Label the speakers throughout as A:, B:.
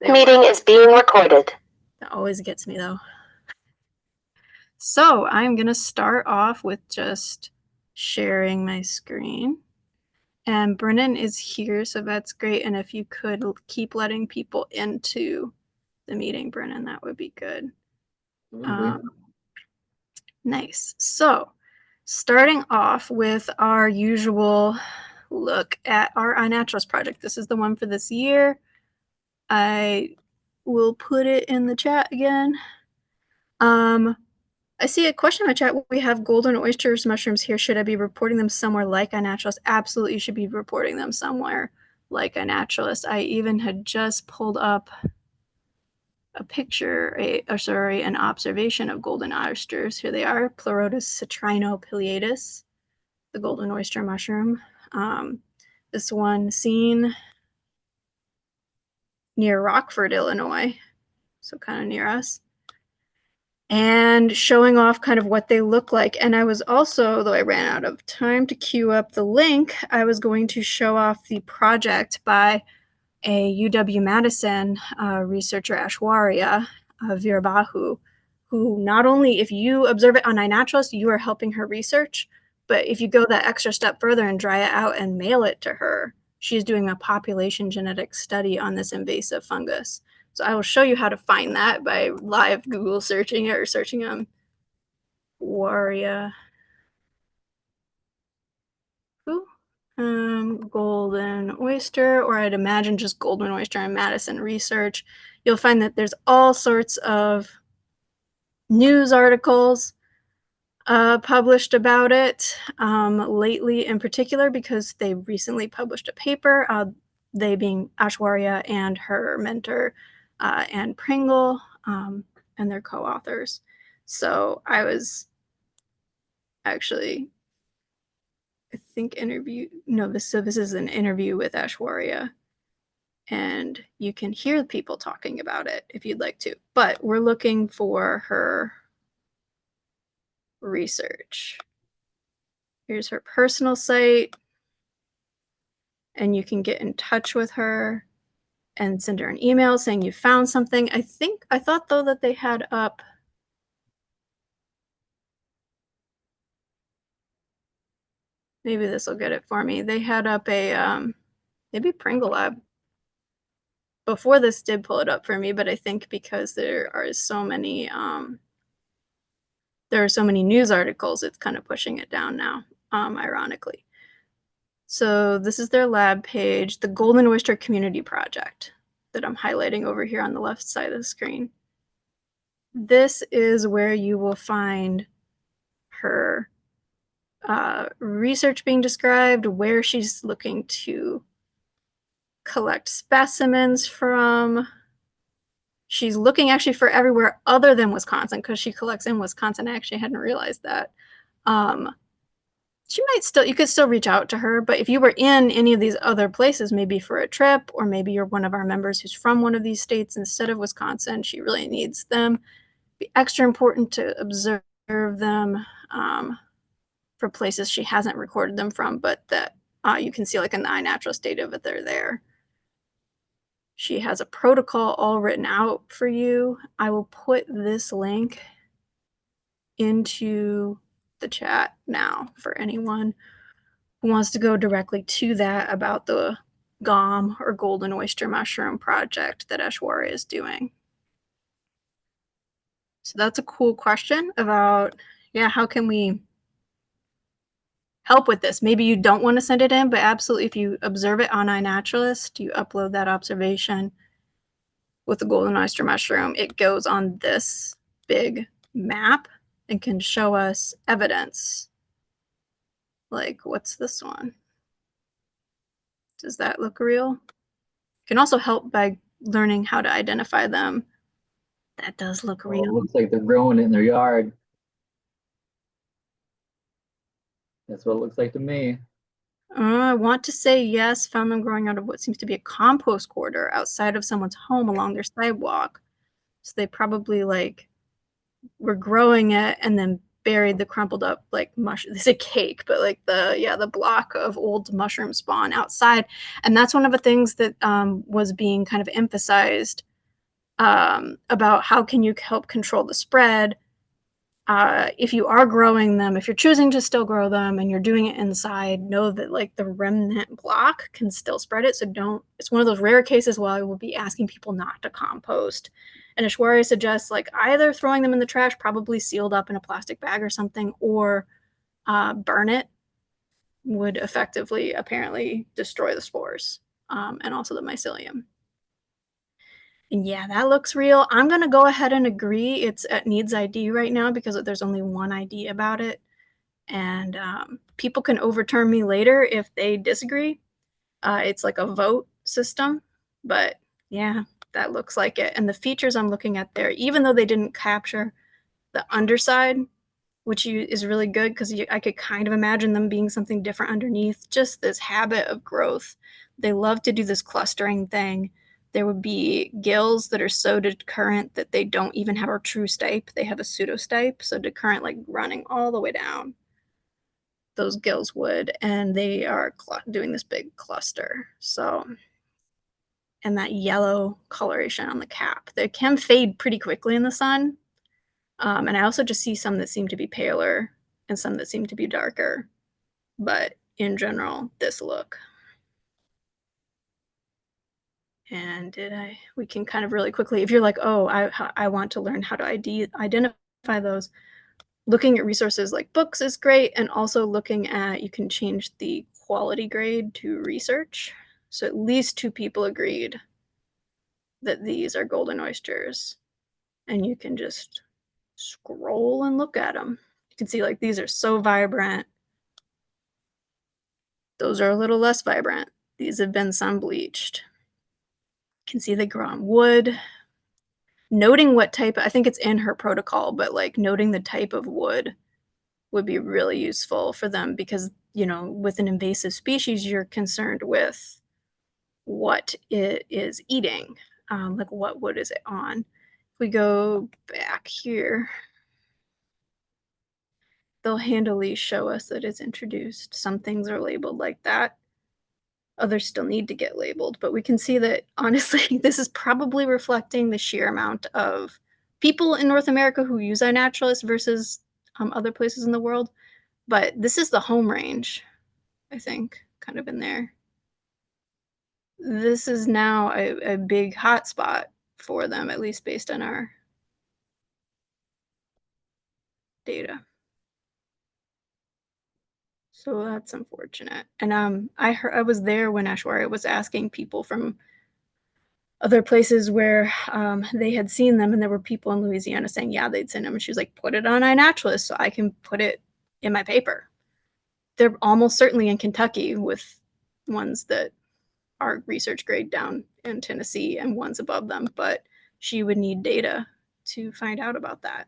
A: The meeting is being recorded.
B: That always gets me, though. So I'm going to start off with just sharing my screen. And Brennan is here, so that's great. And if you could keep letting people into the meeting, Brennan, that would be good. Nice. So starting off with our usual look at our iNaturalist project. This is the one for this year. I will put it in the chat again. I see a question in the chat. We have golden oysters mushrooms here. Should I be reporting them somewhere like iNaturalist? Absolutely, you should be reporting them somewhere like iNaturalist. I even had just pulled up a picture, an observation of golden oysters. Here they are, Pleurotus citrinopiliatus, the golden oyster mushroom. This one seen near Rockford, Illinois, so kind of near us, and showing off kind of what they look like. And I was also, though I ran out of time to queue up the link, I was going to show off the project by a UW-Madison researcher, Aishwarya Veerbahu, who not only, if you observe it on iNaturalist, you are helping her research, but if you go that extra step further and dry it out and mail it to her, she's doing a population genetics study on this invasive fungus. So I will show you how to find that by live Google searching it or searching on Waria. Golden oyster, or I'd imagine just golden oyster and Madison research. You'll find that there's all sorts of news articles published about it lately, in particular because they recently published a paper, they being Aishwarya and her mentor, Anne Pringle, and their co-authors. So I was actually, I think this is an interview with Aishwarya, and you can hear people talking about it if you'd like to, but we're looking for her research. Here's her personal site, and you can get in touch with her and send her an email saying you found something. I thought though that they had up, maybe this will get it for me. They had up a, maybe Pringle Lab. Before this did pull it up for me, but I think because there are so many news articles, it's kind of pushing it down now, ironically. So this is their lab page, the Golden Oyster Community Project that I'm highlighting over here on the left side of the screen. This is where you will find her research being described, where she's looking to collect specimens from. She's looking actually for everywhere other than Wisconsin because she collects in Wisconsin. I actually hadn't realized that. You could still reach out to her, but if you were in any of these other places, maybe for a trip, or maybe you're one of our members who's from one of these states instead of Wisconsin, she really needs them. It'd be extra important to observe them for places she hasn't recorded them from, but that you can see like in the iNaturalist data that they're there. She has a protocol all written out for you. I will put this link into the chat now for anyone who wants to go directly to that about the GOM or Golden Oyster Mushroom project that Aishwarya is doing. So that's a cool question about, how can we help with this? Maybe you don't want to send it in, but absolutely, if you observe it on iNaturalist, you upload that observation with the golden oyster mushroom, it goes on this big map and can show us evidence. Like, what's this one? Does that look real? It can also help by learning how to identify them. That does look real.
C: It looks like they're growing it in their yard. That's what it looks like to me.
B: I want to say yes, found them growing out of what seems to be a compost quarter outside of someone's home along their sidewalk. So they probably were growing it and then buried the crumpled up mushroom. They say cake, but the block of old mushroom spawn outside. And that's one of the things that was being kind of emphasized about how can you help control the spread. If you are growing them, if you're choosing to still grow them and you're doing it inside, know that like the remnant block can still spread it. So don't, it's one of those rare cases where I will be asking people not to compost. And Ishwarya suggests like either throwing them in the trash, probably sealed up in a plastic bag or something, or burn it would effectively apparently destroy the spores and also the mycelium. And yeah, that looks real. I'm going to go ahead and agree. It's at needs ID right now because there's only one ID about it. And people can overturn me later if they disagree. It's like a vote system. But yeah, that looks like it. And the features I'm looking at there, even though they didn't capture the underside, which is really good because I could kind of imagine them being something different underneath, just this habit of growth. They love to do this clustering thing. There would be gills that are so decurrent that they don't even have a true stipe. They have a pseudostipe, so decurrent like running all the way down. Those gills would, and they are doing this big cluster. So, and that yellow coloration on the cap. They can fade pretty quickly in the sun. And I also just see some that seem to be paler and some that seem to be darker. But in general, this look. And we can kind of really quickly, if you're like, oh, I want to learn how to identify those, looking at resources like books is great. And also looking at, you can change the quality grade to research. So at least 2 people agreed that these are golden oysters. And you can just scroll and look at them. You can see like these are so vibrant. Those are a little less vibrant. These have been sun bleached. You can see they grow on wood. Noting what type, I think it's in her protocol, but like noting the type of wood would be really useful for them because, you know, with an invasive species, you're concerned with what it is eating, like what wood is it on. If we go back here, they'll handily show us that it's introduced. Some things are labeled like that. Others still need to get labeled, but we can see that honestly, this is probably reflecting the sheer amount of people in North America who use iNaturalist versus other places in the world. But this is the home range, I think, kind of in there. This is now a big hotspot for them, at least based on our data. So that's unfortunate. And I was there when Ishwarya was asking people from other places where they had seen them, and there were people in Louisiana saying, yeah, they'd seen them. And she was like, put it on iNaturalist so I can put it in my paper. They're almost certainly in Kentucky with ones that are research grade down in Tennessee and ones above them, but she would need data to find out about that.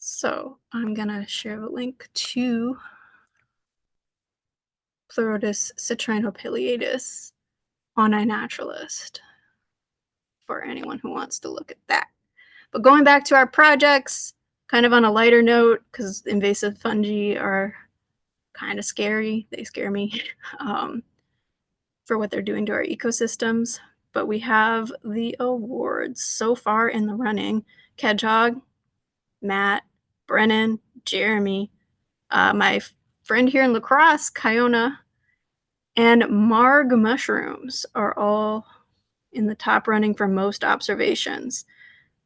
B: So I'm gonna share a link to Pleurotus citrinopileatus on iNaturalist for anyone who wants to look at that. But going back to our projects, kind of on a lighter note, because invasive fungi are kind of scary. They scare me for what they're doing to our ecosystems. But we have the awards so far in the running. Kedgehog, Matt, Brennan, Jeremy, my friend here in La Crosse, Kiona, and Marg mushrooms are all in the top running for most observations.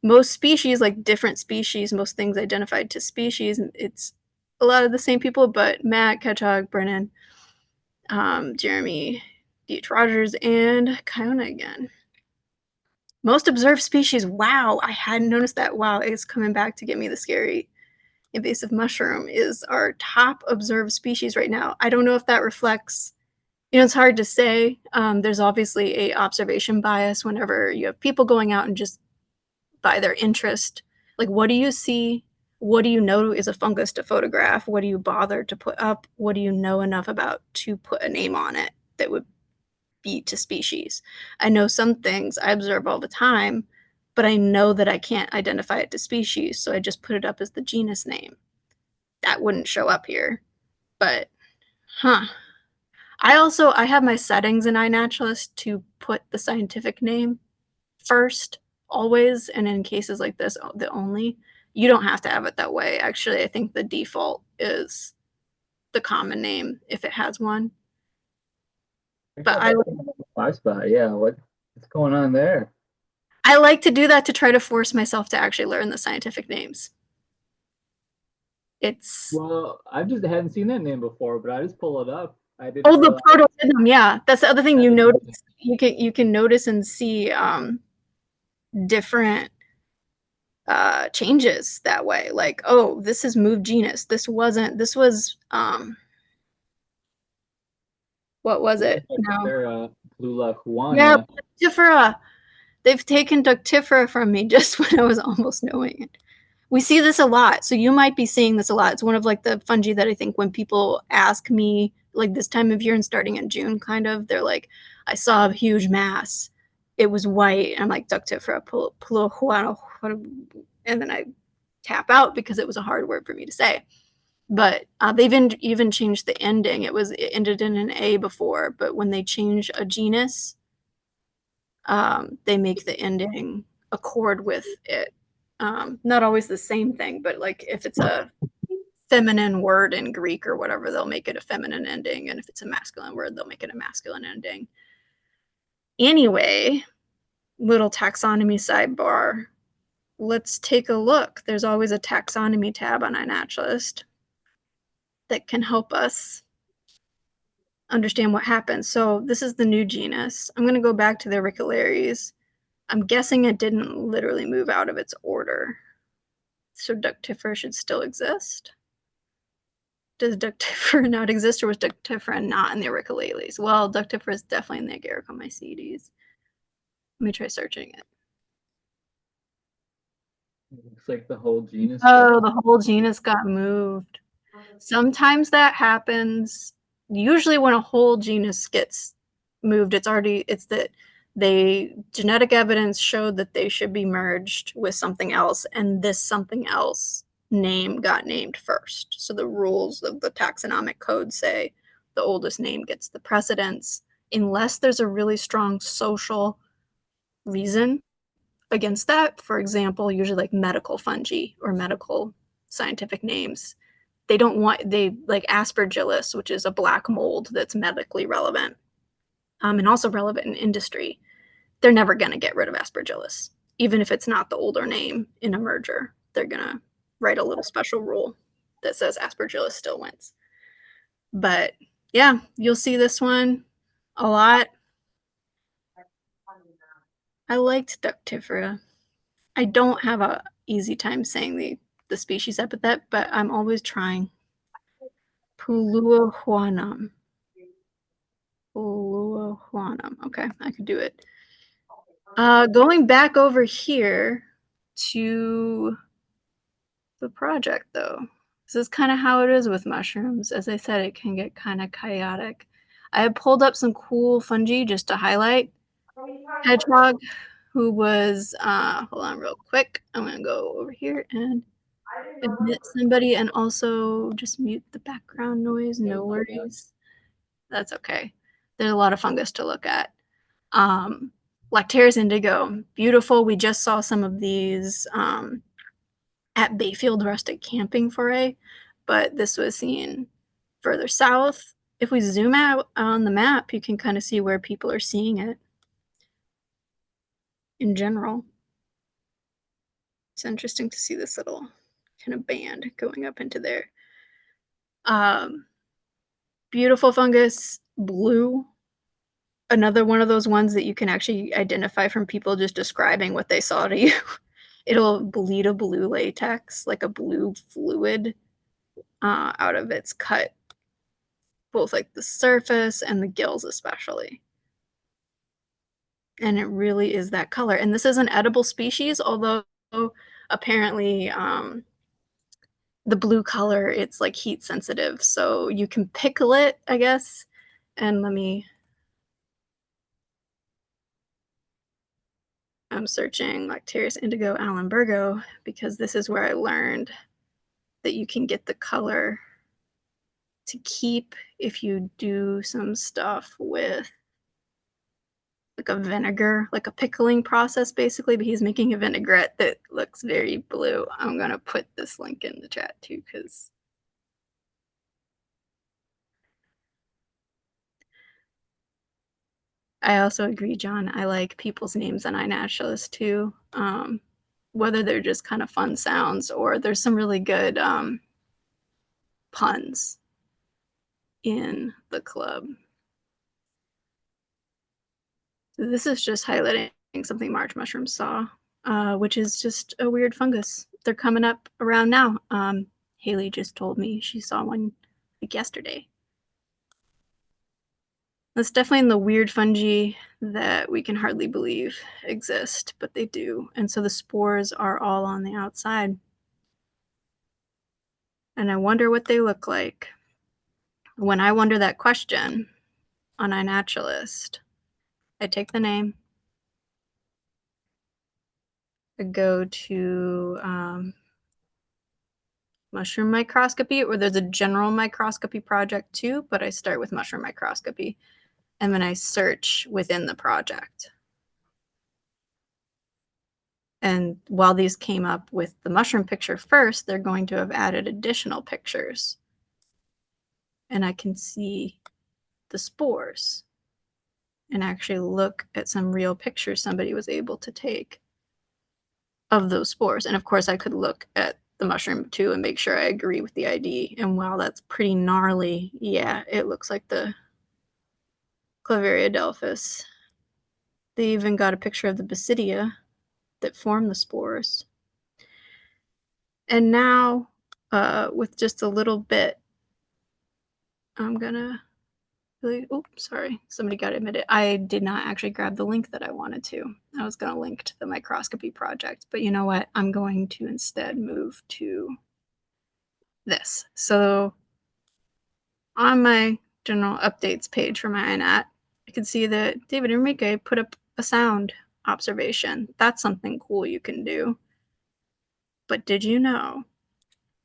B: Most species, like different species, most things identified to species, it's a lot of the same people, but Matt, Kedgehog, Brennan, Jeremy, D.H. Rogers, and Kiona again. Most observed species, wow, I hadn't noticed that. Wow, it's coming back to get me the scary invasive mushroom is our top observed species right now. I don't know if that reflects, you know, it's hard to say. There's obviously a observation bias whenever you have people going out and just by their interest, like what do you see? What do you know is a fungus to photograph? What do you bother to put up? What do you know enough about to put a name on it that would be to species? I know some things I observe all the time, but I know that I can't identify it to species, so I just put it up as the genus name. That wouldn't show up here, but I have my settings in iNaturalist to put the scientific name first, always, and in cases like this, the only. You don't have to have it that way. Actually, I think the default is the common name if it has one. But
C: Five spot, yeah. What's going on there?
B: I like to do that to try to force myself to actually learn the scientific names.
C: Well, I just hadn't seen that name before, but I just pull it up. I didn't
B: the
C: realize.
B: proto-rhythm, yeah. That's the other thing you notice. You can notice and see different changes that way. Like, oh, this is moved genus. This was what was it?
C: No. Blula Juana.
B: Yeah, Ductifera. They've taken Ductifera from me just when I was almost knowing it. We see this a lot, so you might be seeing this a lot. It's one of like the fungi that I think when people ask me like this time of year and starting in June, kind of, they're like, I saw a huge mass. It was white. And I'm like, Ductifera pulajuana, and then I tap out because it was a hard word for me to say. But they've even changed the ending. It ended in an A before, but when they change a genus, they make the ending accord with it. Not always the same thing, but like if it's a feminine word in Greek or whatever, they'll make it a feminine ending. And if it's a masculine word, they'll make it a masculine ending. Anyway, little taxonomy sidebar. Let's take a look. There's always a taxonomy tab on iNaturalist that can help us understand what happens. So this is the new genus. I'm going to go back to the auricularies. I'm guessing it didn't literally move out of its order. So Ductifera should still exist. Does Ductifera not exist, or was Ductifera not in the auricularies? Well, Ductifera is definitely in the Agaricomycetes. Let me try searching it.
C: It looks like the whole genus.
B: Oh, the whole genus got moved. Sometimes that happens. Usually when a whole genus gets moved, it's that genetic evidence showed that they should be merged with something else, and this something else name got named first. So the rules of the taxonomic code say the oldest name gets the precedence unless there's a really strong social reason against that. For example, usually like medical fungi or medical scientific names. They like Aspergillus, which is a black mold that's medically relevant and also relevant in industry. They're never going to get rid of Aspergillus. Even if it's not the older name in a merger, they're going to write a little special rule that says Aspergillus still wins. But yeah, you'll see this one a lot. I liked Ductifera. I don't have a easy time saying the species epithet, but I'm always trying. Puluahuanum. Okay, I could do it. Going back over here to the project, though. This is kind of how it is with mushrooms. As I said, it can get kind of chaotic. I have pulled up some cool fungi just to highlight. Hedgehog, who was, hold on real quick. I'm going to go over here and admit somebody and also just mute the background noise. No worries. That's okay. There's a lot of fungus to look at. Lactaris indigo, beautiful. We just saw some of these at Bayfield Rustic Camping Foray, but this was seen further south. If we zoom out on the map, you can kind of see where people are seeing it in general. It's interesting to see this little kind of band going up into there. Beautiful fungus, blue. Another one of those ones that you can actually identify from people just describing what they saw to you. It'll bleed a blue latex, like a blue fluid, out of its cut, both like the surface and the gills especially. And it really is that color. And this is an edible species, although apparently the blue color, it's like heat sensitive. So you can pickle it, I guess. And I'm searching Lactaris indigo Allenbergo because this is where I learned that you can get the color to keep if you do some stuff with like a vinegar, like a pickling process basically, but he's making a vinaigrette that looks very blue. I'm gonna put this link in the chat too, because I also agree, John. I like people's names on iNaturalist too. Whether they're just kind of fun sounds or there's some really good puns in the club. This is just highlighting something March Mushroom saw, which is just a weird fungus. They're coming up around now. Haley just told me she saw one like yesterday. That's definitely in the weird fungi that we can hardly believe exist, but they do. And so the spores are all on the outside. And I wonder what they look like. When I wonder that question on iNaturalist, I take the name, I go to mushroom microscopy, or there's a general microscopy project too, but I start with mushroom microscopy. And then I search within the project. And while these came up with the mushroom picture first, they're going to have added additional pictures. And I can see the spores and actually look at some real pictures somebody was able to take of those spores. And of course, I could look at the mushroom too and make sure I agree with the ID. And while that's pretty gnarly, yeah, it looks like the Clavaria delphus. They even got a picture of the basidia that form the spores. And now, with just a little bit, I'm gonna really, oh, sorry, somebody got admitted. I did not actually grab the link that I wanted to. I was gonna link to the microscopy project, but you know what? I'm going to instead move to this. So on my general updates page for my iNat, I can see that David Enrique put up a sound observation. That's something cool you can do. But did you know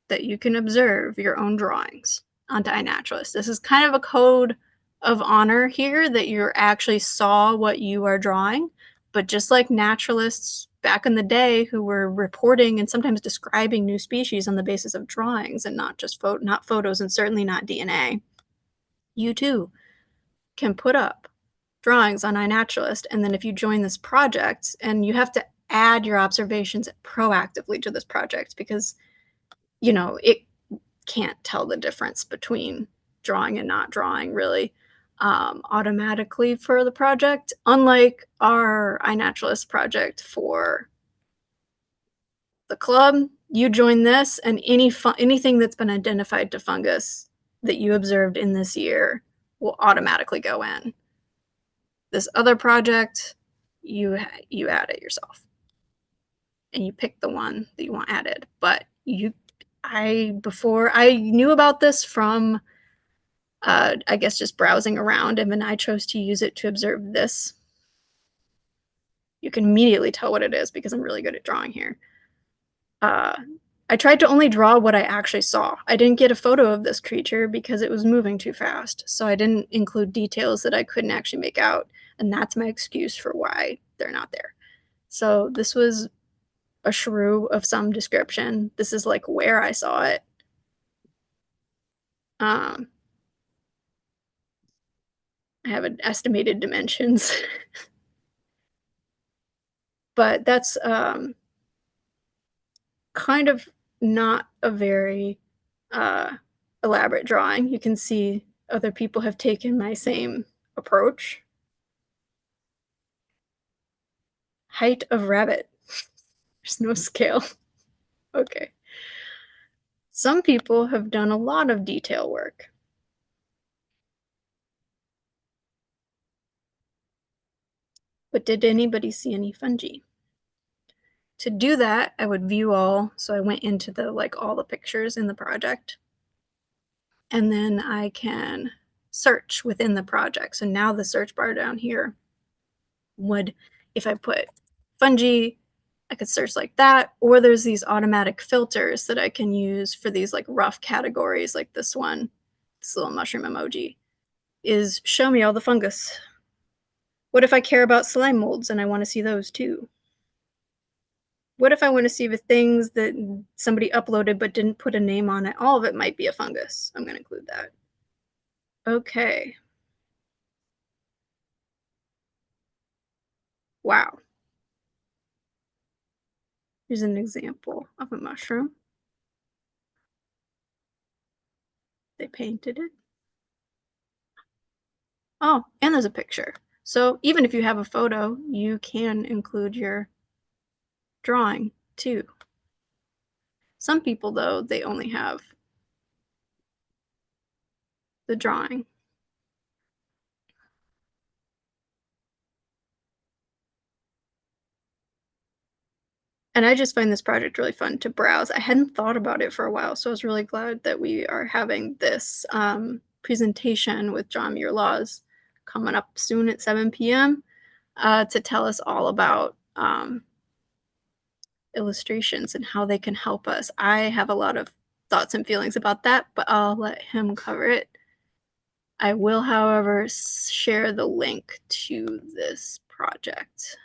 B: that you can observe your own drawings onto iNaturalist? This is kind of a code of honor here that you actually saw what you are drawing. But just like naturalists back in the day who were reporting and sometimes describing new species on the basis of drawings and not just not photos and certainly not DNA, you too can put up drawings on iNaturalist. And then if you join this project, and you have to add your observations proactively to this project because, you know, it can't tell the difference between drawing and not drawing really automatically for the project, unlike our iNaturalist project for the club. You join this and anything that's been identified to fungus that you observed in this year will automatically go in. This other project, you add it yourself and you pick the one that you want added. But before I knew about this from I guess just browsing around, and when I chose to use it to observe this, you can immediately tell what it is because I'm really good at drawing here. I tried to only draw what I actually saw. I didn't get a photo of this creature because it was moving too fast, so I didn't include details that I couldn't actually make out, and that's my excuse for why they're not there. So this was a shrew of some description. This is like where I saw it. I have an estimated dimensions. But that's kind of not a very elaborate drawing. You can see other people have taken my same approach. Height of rabbit. There's no scale. Okay. Some people have done a lot of detail work. But did anybody see any fungi? To do that, I would view all. So I went into the all the pictures in the project. And then I can search within the project. So now the search bar down here would, if I put fungi, I could search like that, or there's these automatic filters that I can use for these rough categories like this one, this little mushroom emoji, is show me all the fungus. What if I care about slime molds and I want to see those too? What if I want to see the things that somebody uploaded but didn't put a name on it? All of it might be a fungus. I'm going to include that. Okay. Wow. Here's an example of a mushroom. They painted it. Oh, and there's a picture. So even if you have a photo, you can include your drawing too. Some people, though, they only have the drawing. And I just find this project really fun to browse. I hadn't thought about it for a while, so I was really glad that we are having this presentation with John Muir Laws coming up soon at 7 p.m. To tell us all about illustrations and how they can help us. I have a lot of thoughts and feelings about that, but I'll let him cover it. I will, however, share the link to this project.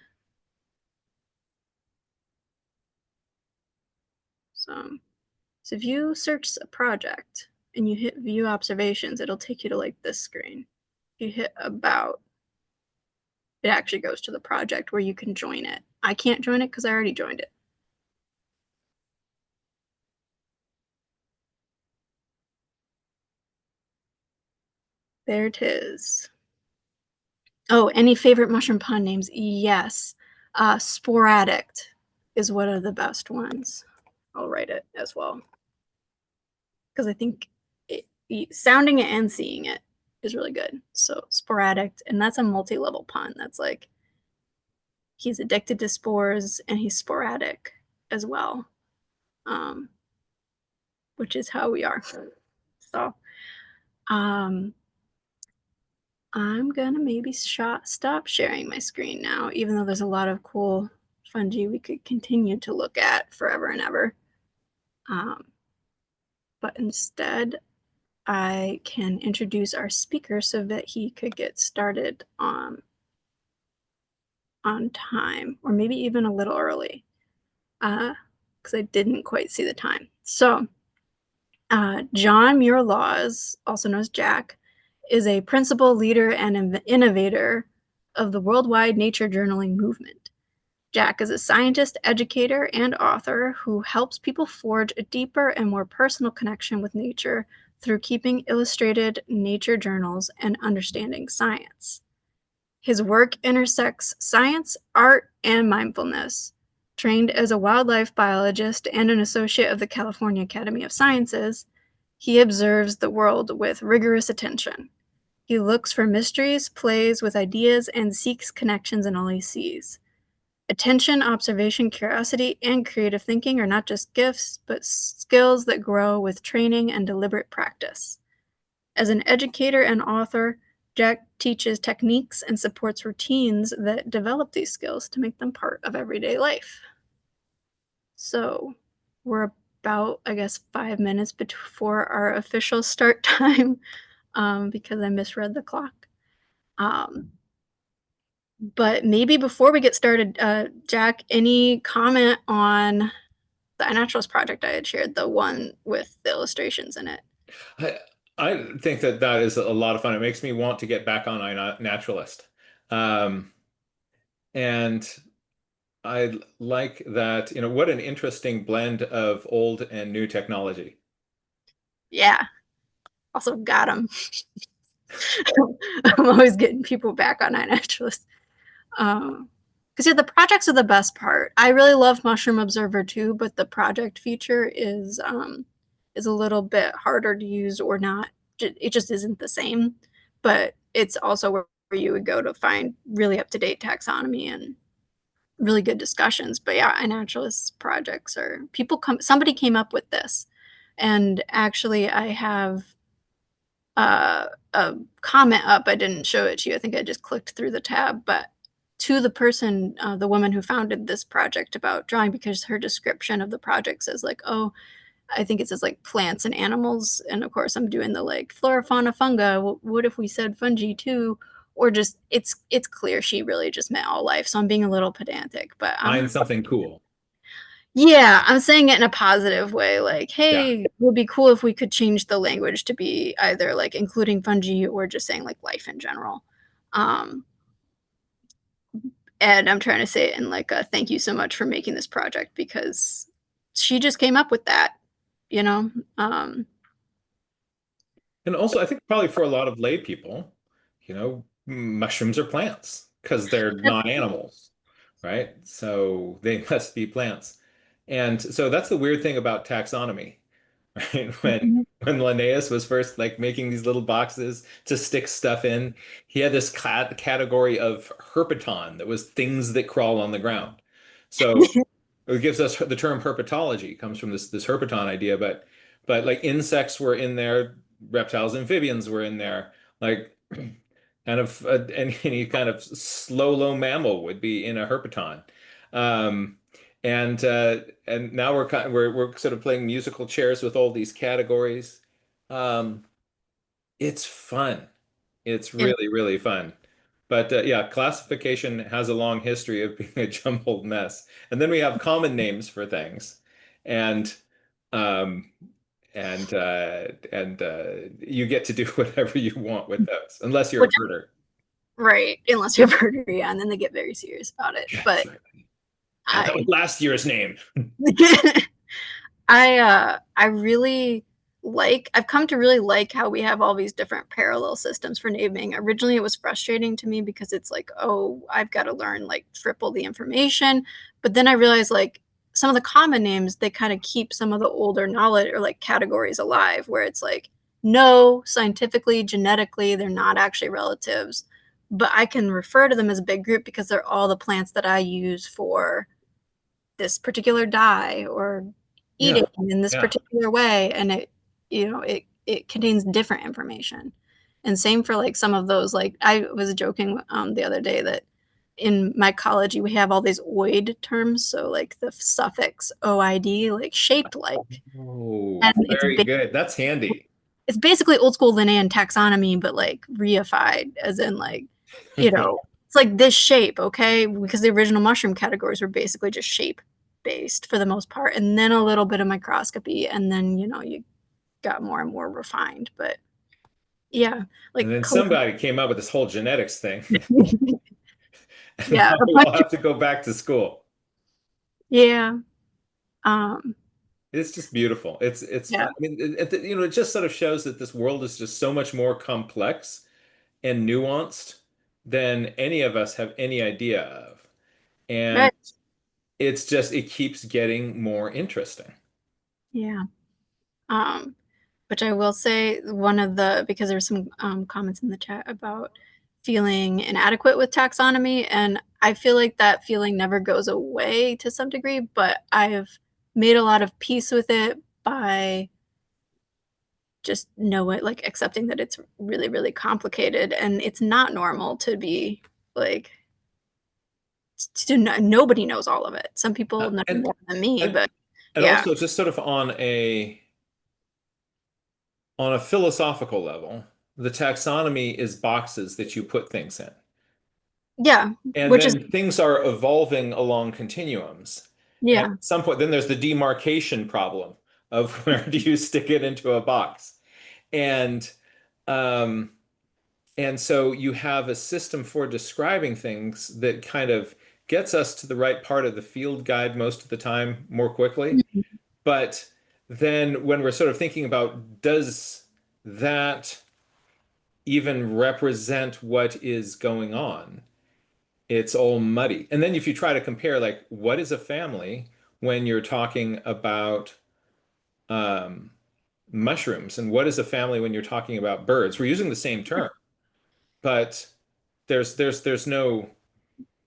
B: So if you search a project and you hit view observations, it'll take you to like this screen. If you hit about, it actually goes to the project where you can join it. I can't join it because I already joined it. There it is. Oh, any favorite mushroom pun names? Yes. Sporadic is one of the best ones. I'll write it as well. Because I think sounding it and seeing it is really good. So sporadic, and that's a multi-level pun. That's like he's addicted to spores and he's sporadic as well, which is how we are. So I'm gonna maybe stop sharing my screen now, even though there's a lot of cool fungi we could continue to look at forever and ever. But instead, I can introduce our speaker so that he could get started on time, or maybe even a little early, because I didn't quite see the time. So John Muir Laws, also known as Jack, is a principal leader and innovator of the worldwide nature journaling movement. Jack is a scientist, educator, and author who helps people forge a deeper and more personal connection with nature through keeping illustrated nature journals and understanding science. His work intersects science, art, and mindfulness. Trained as a wildlife biologist and an associate of the California Academy of Sciences, he observes the world with rigorous attention. He looks for mysteries, plays with ideas, and seeks connections in all he sees. Attention, observation, curiosity, and creative thinking are not just gifts, but skills that grow with training and deliberate practice. As an educator and author, Jack teaches techniques and supports routines that develop these skills to make them part of everyday life. So we're about, I guess, 5 minutes before our official start time because I misread the clock. But maybe before we get started, Jack, any comment on the iNaturalist project I had shared, the one with the illustrations in it?
D: I think that is a lot of fun. It makes me want to get back on iNaturalist. And I like that, what an interesting blend of old and new technology.
B: Yeah. Also got him. I'm always getting people back on iNaturalist. Because yeah, the projects are the best part. I really love Mushroom Observer too, but the project feature is a little bit harder to use, or not. It just isn't the same. But it's also where you would go to find really up-to-date taxonomy and really good discussions. But yeah, iNaturalist projects are somebody came up with this, and actually I have a comment up. I didn't show it to you. I think I just clicked through the tab, but to the person, the woman who founded this project, about drawing, because her description of the project says like, oh, I think it says like plants and animals. And of course I'm doing the like flora, fauna, fungi. What if we said fungi too? or just it's clear she really just meant all life. So I'm being a little pedantic, but
D: Find something cool.
B: yeah, I'm saying it in a positive way. Like,
D: Yeah.
B: hey, it would be cool if we could change the language to be either like including fungi or just saying like life in general. And I'm trying to say it in like a thank you so much for making this project, because she just came up with that, you know?
D: And also, I think probably for a lot of lay people, mushrooms are plants because they're not animals, right? So they must be plants. And so that's the weird thing about taxonomy, right? When Linnaeus was first like making these little boxes to stick stuff in, he had this category of herpeton that was things that crawl on the ground. So it gives us the term herpetology comes from this herpeton idea, but like insects were in there, reptiles, amphibians were in there, like kind of any kind of slow low mammal would be in a herpeton. Um, and now we're sort of playing musical chairs with all these categories. Um, it's fun. It's really, really fun. But yeah, classification has a long history of being a jumbled mess. And then we have common names for things. And um, and you get to do whatever you want with those, unless you're a birder.
B: Right, unless you're a birder, yeah, and then they get very serious about it.
D: Yeah,
B: But
D: exactly. That was last year's name.
B: I really I've come to really like how we have all these different parallel systems for naming. Originally, it was frustrating to me because it's like, oh, I've got to learn like triple the information. But then I realized like some of the common names, they kind of keep some of the older knowledge or like categories alive, where it's like, no, scientifically, genetically, they're not actually relatives, but I can refer to them as a big group because they're all the plants that I use for this particular dye or eating in this particular way, and it contains different information. And same for like some of those, like I was joking the other day that in mycology we have all these oid terms, so like the suffix oid, like shaped like.
D: Oh,
B: And
D: very good. That's handy.
B: it's basically old school Linnaean taxonomy, but like reified, as in like, it's like this shape, okay? Because the original mushroom categories were basically just shape based for the most part, and then a little bit of microscopy, and then you got more and more refined. But yeah, like
D: And then somebody came up with this whole genetics thing. And
B: yeah,
D: now we all have to go back to school.
B: yeah.
D: It's just beautiful. It's fun. I mean, it just sort of shows that this world is just so much more complex and nuanced than any of us have any idea of. And
B: Right.
D: it keeps getting more interesting.
B: Yeah. Which I will say, because there's some comments in the chat about feeling inadequate with taxonomy, and I feel like that feeling never goes away to some degree, but I've made a lot of peace with it by just accepting that it's really, really complicated, and it's not normal to be like, nobody knows all of it. Some people know more than me, but yeah.
D: Also just sort of on a philosophical level, the taxonomy is boxes that you put things in.
B: Yeah.
D: And then things are evolving along continuums.
B: Yeah.
D: And at some point, then there's the demarcation problem of where do you stick it into a box? And so you have a system for describing things that kind of gets us to the right part of the field guide most of the time more quickly.
B: Mm-hmm.
D: But then when we're sort of thinking about, does that even represent what is going on? It's all muddy. And then if you try to compare, like, what is a family when you're talking about mushrooms, and what is a family when you're talking about birds? We're using the same term, but there's no.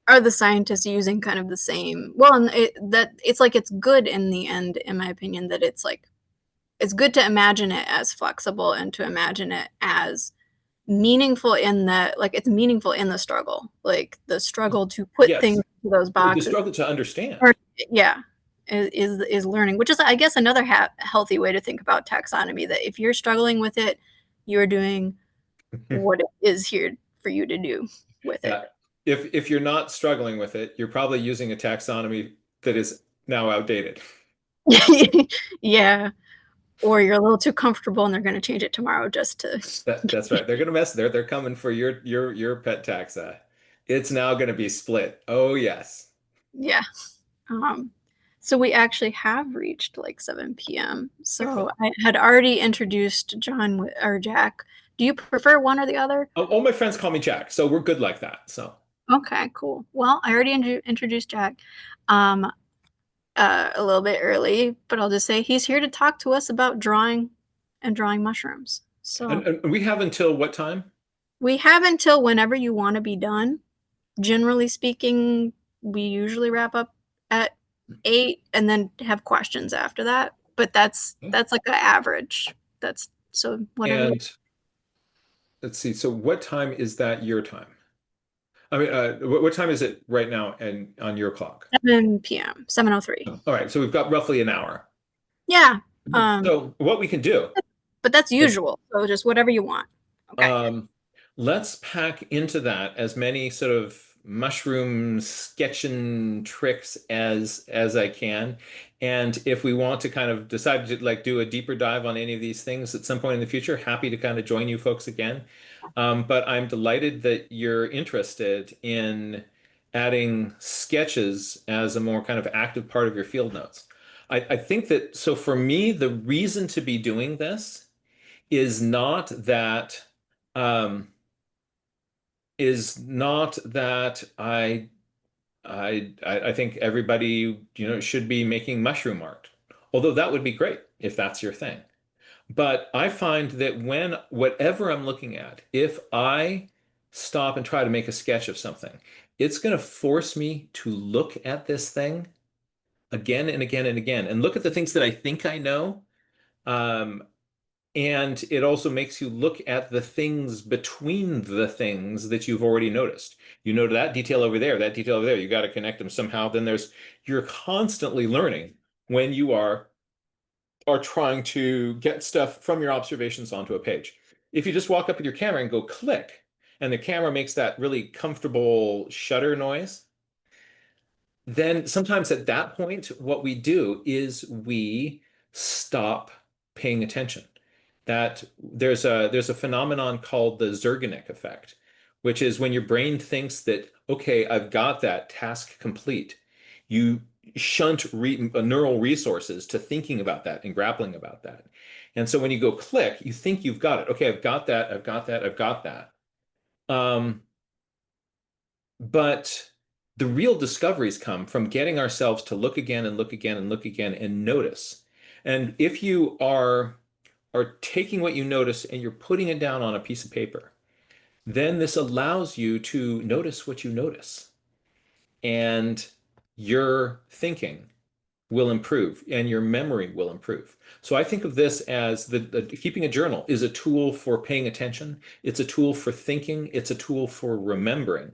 B: Are the scientists using kind of the same? Well, and it's like it's good in the end, in my opinion, that it's like it's good to imagine it as flexible and to imagine it as meaningful in that, like it's meaningful in the struggle, like the struggle to put things into those boxes.
D: The struggle to understand.
B: Is learning, which is, I guess, another healthy way to think about taxonomy, that if you're struggling with it, you're doing what it is here for you to do with
D: Yeah. If you're not struggling with it, you're probably using a taxonomy that is now outdated.
B: it. Yeah. Or you're a little too comfortable and they're going to change it tomorrow just to.
D: That's right. They're gonna mess. They're coming for your pet taxa. It's now gonna be split. Oh yes.
B: Yeah. So we actually have reached like 7 p.m. So
D: Excellent.
B: I had already introduced John or Jack. Do you prefer one or the other?
D: All my friends call me Jack, so we're good like that. So
B: Okay, cool. Well, I already introduced Jack a little bit early, but I'll just say he's here to talk to us about drawing mushrooms. So
D: and we have until what time?
B: we have until whenever you want to be done. Generally speaking, we usually wrap up at 8 and then have questions after that. But that's like an average. That's so whatever.
D: And let's see. So what time is that your time? I mean, what time is it right now and on your clock?
B: 7 p.m. 7:03.
D: All right, so we've got roughly an hour.
B: Yeah.
D: So what we can do,
B: But that's usual. So just whatever you want. Okay.
D: let's pack into that as many sort of mushroom sketching tricks as I can. And if we want to kind of decide to like do a deeper dive on any of these things at some point in the future, happy to kind of join you folks again. But I'm delighted that you're interested in adding sketches as a more kind of active part of your field notes. I think that, so for me, the reason to be doing this is not that um, I think everybody, should be making mushroom art. Although that would be great if that's your thing. But I find that when whatever I'm looking at, if I stop and try to make a sketch of something, it's going to force me to look at this thing again and again and again and look at the things that I think I know. Um, and it also makes you look at the things between the things that you've already noticed. You know that detail over there, that detail over there. You got to connect them somehow. Then you're constantly learning when you are trying to get stuff from your observations onto a page. If you just walk up with your camera and go click, and the camera makes that really comfortable shutter noise, then sometimes at that point, what we do is we stop paying attention. That there's a phenomenon called the Zergenic effect, which is when your brain thinks that, okay, I've got that task complete. You shunt neural resources to thinking about that and grappling about that. And so when you go click, you think you've got it. Okay, I've got that, I've got that, I've got that. But the real discoveries come from getting ourselves to look again and look again and look again and notice. And if you are taking what you notice and you're putting it down on a piece of paper, then this allows you to notice what you notice. And your thinking will improve and your memory will improve. So I think of this as the keeping a journal is a tool for paying attention. It's a tool for thinking. It's a tool for remembering.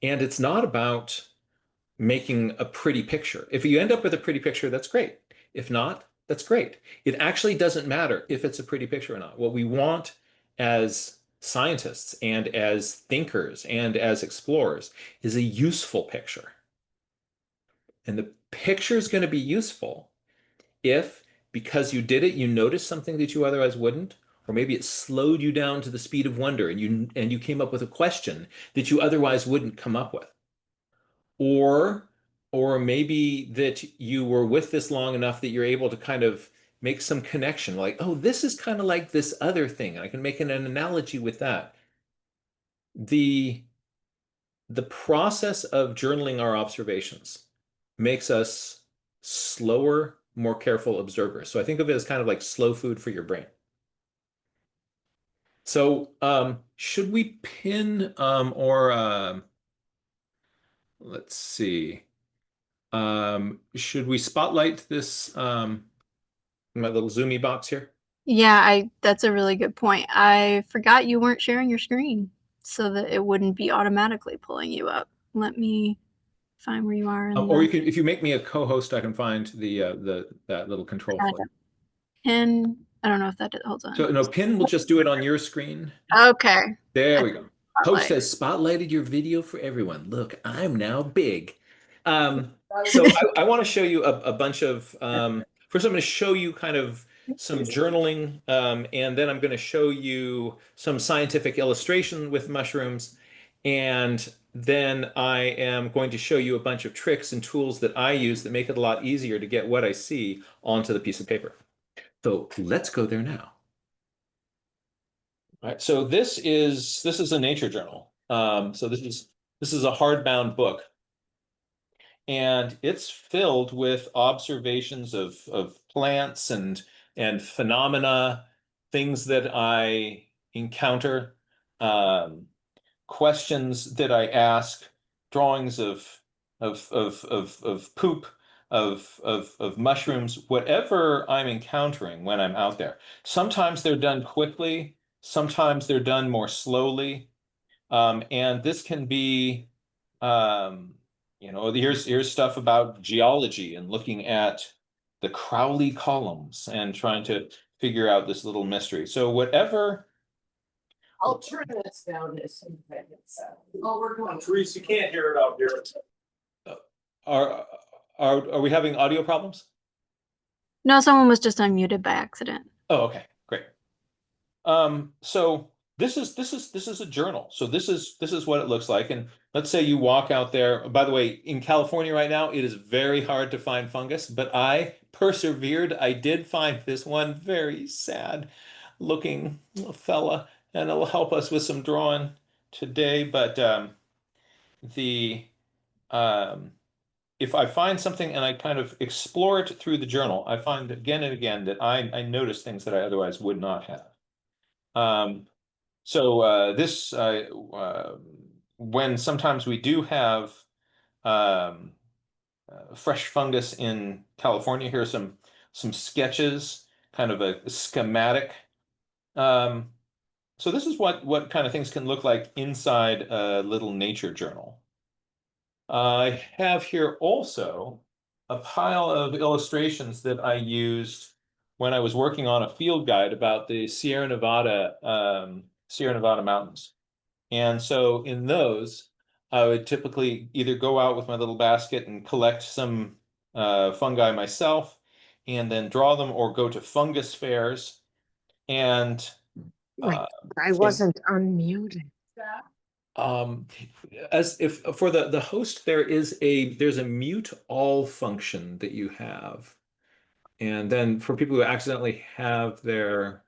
D: And it's not about making a pretty picture. If you end up with a pretty picture, that's great. If not, that's great. It actually doesn't matter if it's a pretty picture or not. What we want as scientists and as thinkers and as explorers is a useful picture. And the picture is going to be useful if, because you did it, you noticed something that you otherwise wouldn't, or maybe it slowed you down to the speed of wonder and you came up with a question that you otherwise wouldn't come up with. Or maybe that you were with this long enough that you're able to kind of make some connection, like, oh, this is kind of like this other thing, and I can make an analogy with that. The process of journaling our observations makes us slower, more careful observers. So I think of it as kind of like slow food for your brain. So should we pin or let's see. Should we spotlight this my little zoomy box here?
B: Yeah, that's a really good point. I forgot you weren't sharing your screen so that it wouldn't be automatically pulling you up. Let me find where you are in
D: Or you can, if you make me a co-host, I can find that little control flip.
B: pin. I don't know if that did, hold on.
D: So no, pin will just do it on your screen.
B: Okay.
D: There we go. Host
B: spotlight.
D: has spotlighted your video for everyone. Look, I'm now big. So I want to show you a bunch of, first I'm going to show you kind of some journaling, and then I'm going to show you some scientific illustration with mushrooms, and then I am going to show you a bunch of tricks and tools that I use that make it a lot easier to get what I see onto the piece of paper. So let's go there now. All right, so this is a nature journal. So this is a hardbound book, and it's filled with observations of plants and phenomena, things that I encounter, um, questions that I ask, drawings of poop, of mushrooms, whatever I'm encountering when I'm out there. Sometimes they're done quickly, sometimes they're done more slowly. And this can be, um, here's stuff about geology and looking at the Crowley columns and trying to figure out this little mystery. So whatever.
E: I'll turn this down this. Oh, we're going.
F: Therese, you can't hear it out here.
D: Are are we having audio problems?
B: No, someone was just unmuted by accident.
D: Oh, okay, great. So this is a journal. So this is what it looks like. And let's say you walk out there. By the way, in California right now, it is very hard to find fungus, but I persevered. I did find this one very sad looking fella, and it'll help us with some drawing today. But the if I find something and I kind of explore it through the journal, I find again and again that I notice things that I otherwise would not have. When sometimes we do have fresh fungus in California, here are some sketches, kind of a schematic. So this is what kind of things can look like inside a little nature journal. I have here also a pile of illustrations that I used when I was working on a field guide about the Sierra Nevada mountains. And so in those, I would typically either go out with my little basket and collect some fungi myself and then draw them, or go to fungus fairs. And
E: I wasn't unmuted.
D: as if for the host, there's a mute all function that you have. And then for people who accidentally have their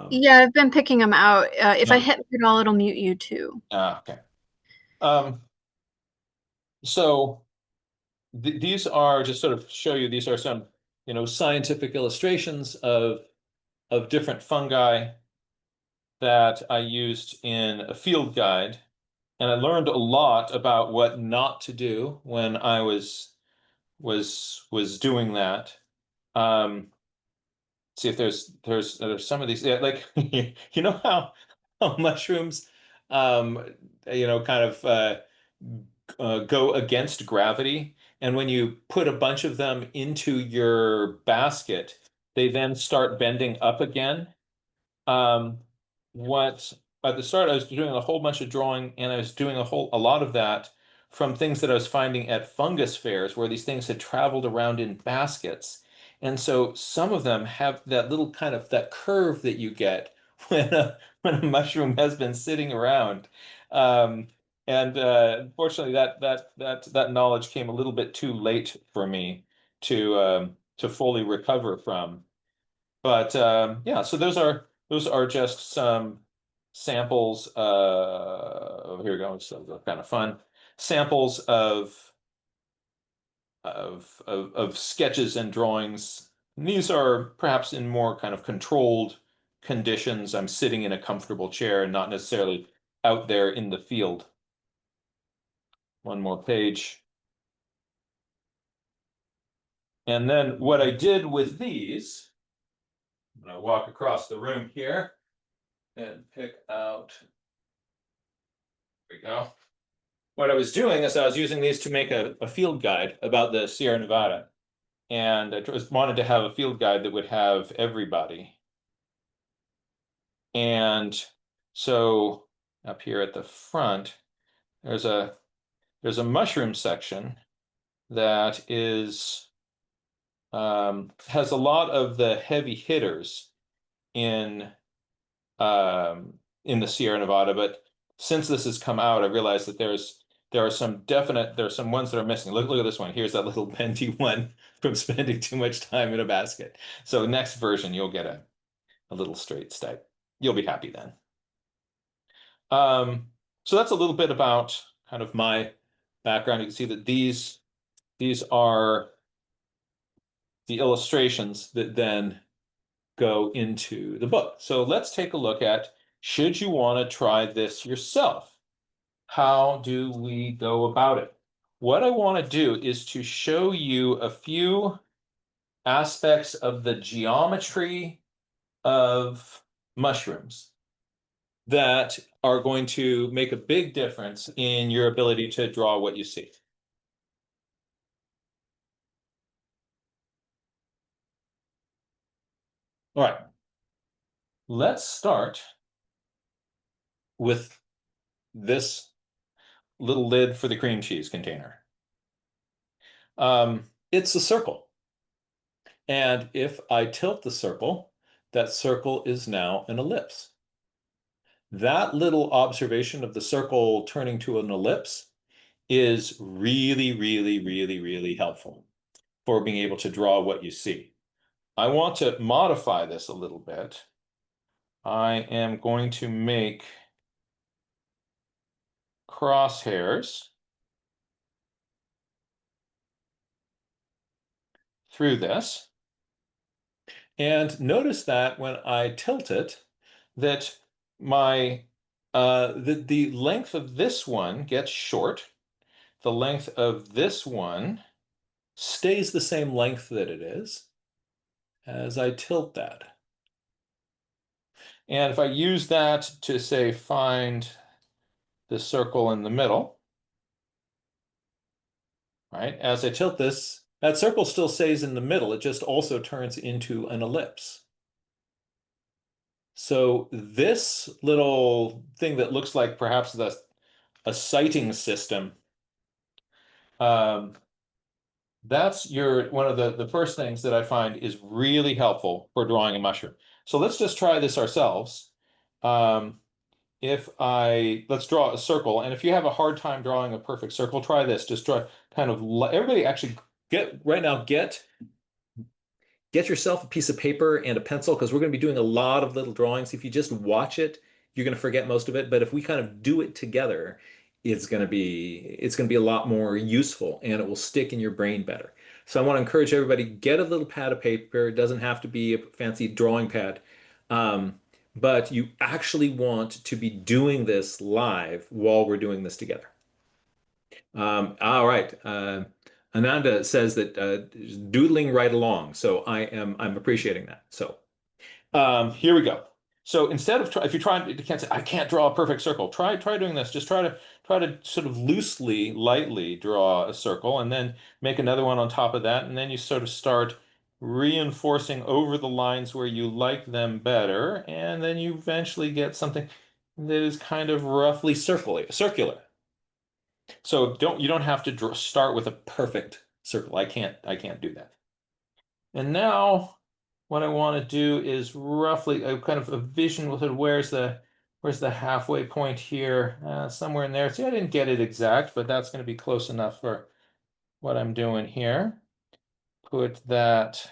B: Yeah, I've been picking them out. If I
D: No.
B: hit mute all, it'll mute you too.
D: okay. So these are, just sort of show you, these are some, scientific illustrations of different fungi that I used in a field guide. And I learned a lot about what not to do when I was doing that. See if there's some of these, yeah, like you know how mushrooms kind of go against gravity, and when you put a bunch of them into your basket, they then start bending up again. What At the start I was doing a whole bunch of drawing, and I was doing a lot of that from things that I was finding at fungus fairs where these things had traveled around in baskets. And so some of them have that little kind of that curve that you get when a mushroom has been sitting around. And unfortunately, that knowledge came a little bit too late for me to fully recover from. But yeah, so those are just some samples. Here we go. So they're kind of fun samples of sketches and drawings. And these are perhaps in more kind of controlled conditions. I'm sitting in a comfortable chair and not necessarily out there in the field. One more page. And then what I did with these, I'm going to walk across the room here and pick out. There we go. What I was doing is I was using these to make a field guide about the Sierra Nevada. And I just wanted to have a field guide that would have everybody. And so up here at the front, there's a mushroom section that is has a lot of the heavy hitters in the Sierra Nevada, but since this has come out, I realized that there are some ones that are missing. Look at this one. Here's that little bendy one from spending too much time in a basket. So next version, you'll get a little straight stipe. You'll be happy then. So that's a little bit about kind of my background. You can see that these are the illustrations that then go into the book. So let's take a look at, should you want to try this yourself? How do we go about it? What I want to do is to show you a few aspects of the geometry of mushrooms that are going to make a big difference in your ability to draw what you see. All right, let's start with this little lid for the cream cheese container. It's a circle. And if I tilt the circle, that circle is now an ellipse. That little observation of the circle turning to an ellipse is really, really, really, really helpful for being able to draw what you see. I want to modify this a little bit. I am going to make crosshairs through this. And notice that when I tilt it, that the length of this one gets short. The length of this one stays the same length that it is as I tilt that. And if I use that to, say, find the circle in the middle, right? As I tilt this, that circle still stays in the middle. It just also turns into an ellipse. So this little thing that looks like perhaps a sighting system, that's one of the first things that I find is really helpful for drawing a mushroom. So let's just try this ourselves. Let's draw a circle, and if you have a hard time drawing a perfect circle, try this. Just try everybody actually get yourself a piece of paper and a pencil, because we're going to be doing a lot of little drawings. If you just watch it, you're going to forget most of it. But if we kind of do it together, it's going to be a lot more useful, and it will stick in your brain better. So I want to encourage everybody, get a little pad of paper. It doesn't have to be a fancy drawing pad. But you actually want to be doing this live while we're doing this together. All right. Ananda says that doodling right along. So I'm appreciating that. So here we go. So instead of if you can't say I can't draw a perfect circle, try doing this. Just try to sort of loosely, lightly draw a circle, and then make another one on top of that, and then you sort of start reinforcing over the lines where you like them better, and then you eventually get something that is kind of roughly circular. So you don't have to start with a perfect circle. I can't do that. And now what I want to do is roughly a kind of a vision with it. Where's the halfway point here? Somewhere in there. See, I didn't get it exact, but that's going to be close enough for what I'm doing here. Put that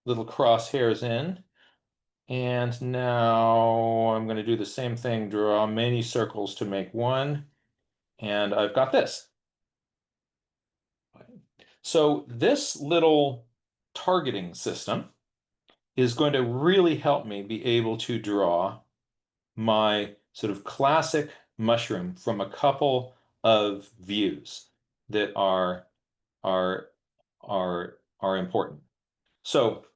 D: little crosshairs in. And now I'm going to do the same thing, draw many circles to make one. And I've got this. So this little targeting system is going to really help me be able to draw my sort of classic mushroom from a couple of views that are important. So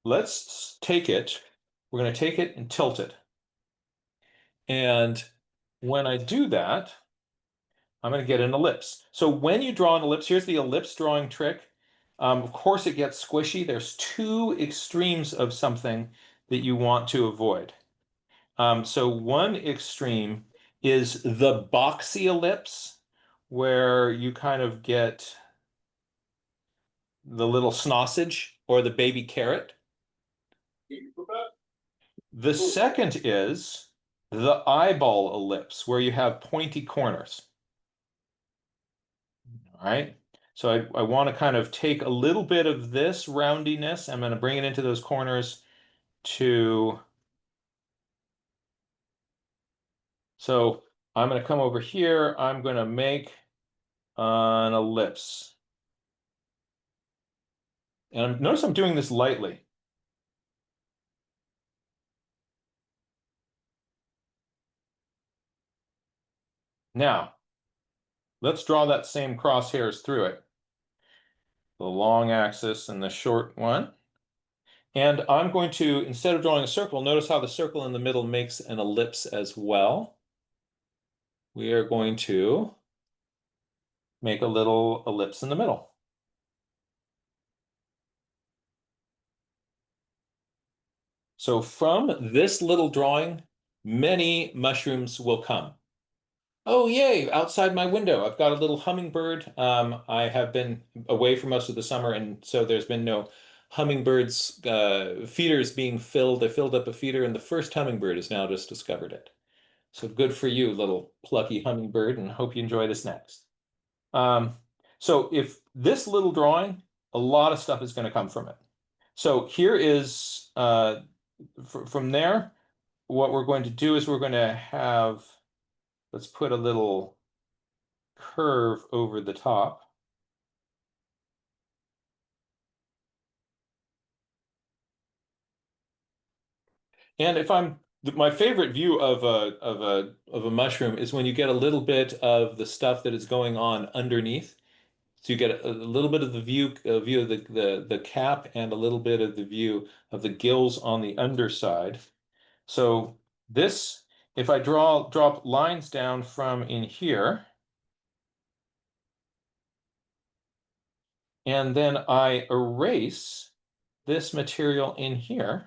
D: let's take it. We're going to take it and tilt it. And when I do that, I'm going to get an ellipse. So when you draw an ellipse, here's the ellipse drawing trick. Of course, it gets squishy. There's two extremes of something that you want to avoid. So one extreme is the boxy ellipse, where you kind of get the little sausage or the baby carrot. The second is the eyeball ellipse, where you have pointy corners. All right. So I want to kind of take a little bit of this roundiness. I'm going to bring it into those corners to. So I'm going to come over here. I'm going to make an ellipse. And notice I'm doing this lightly. Now, let's draw that same crosshairs through it. The long axis and the short one. And I'm going to, instead of drawing a circle, notice how the circle in the middle makes an ellipse as well. We are going to make a little ellipse in the middle. So from this little drawing, many mushrooms will come. Oh, yay, outside my window, I've got a little hummingbird. I have been away for most of the summer, and so there's been no hummingbirds, feeders being filled. I filled up a feeder, and the first hummingbird has now just discovered it. So good for you, little plucky hummingbird, and hope you enjoy this next. So if this little drawing, a lot of stuff is going to come from it. So here is, from there, what we're going to do is we're going to have, let's put a little curve over the top. And if my favorite view of a mushroom is when you get a little bit of the stuff that is going on underneath. So you get a little bit of the view of the cap and a little bit of the view of the gills on the underside. So this, if I drop lines down from in here, and then I erase this material in here,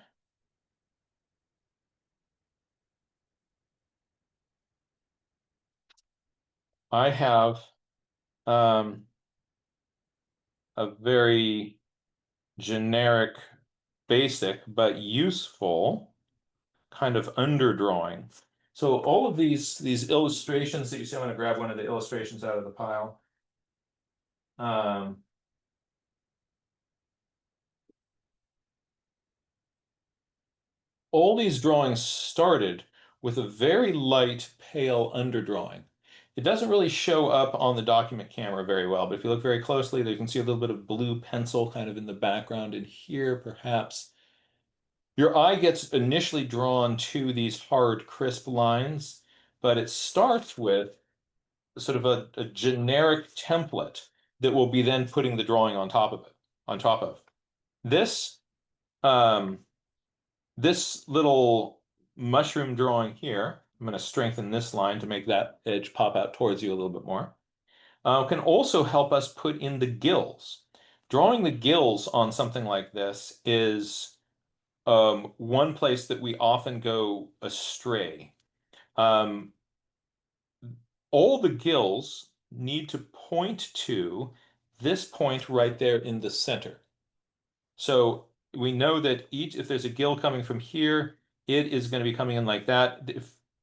D: I have a very generic, basic, but useful kind of underdrawing. So all of these illustrations that you see, I'm going to grab one of the illustrations out of the pile. All these drawings started with a very light, pale underdrawing. It doesn't really show up on the document camera very well, but if you look very closely, you can see a little bit of blue pencil kind of in the background, and here perhaps your eye gets initially drawn to these hard, crisp lines, but it starts with sort of a generic template that will be then putting the drawing on top of it. This this little mushroom drawing here, I'm going to strengthen this line to make that edge pop out towards you a little bit more, can also help us put in the gills. Drawing the gills on something like this is one place that we often go astray. All the gills need to point to this point right there in the center. So we know that if there's a gill coming from here, it is going to be coming in like that.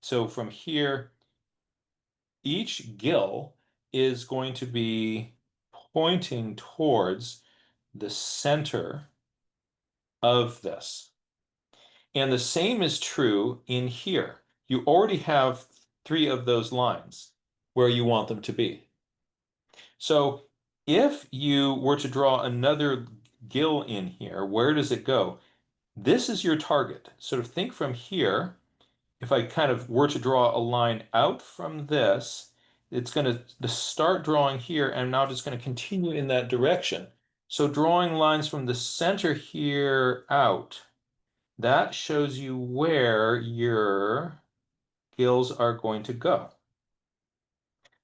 D: So from here, each gill is going to be pointing towards the center of this. And the same is true in here. You already have 3 of those lines where you want them to be. So if you were to draw another gill in here, where does it go? This is your target. Sort of think from here. If I kind of were to draw a line out from this, it's going to start drawing here, and I'm now just going to continue in that direction. So drawing lines from the center here out, that shows you where your gills are going to go.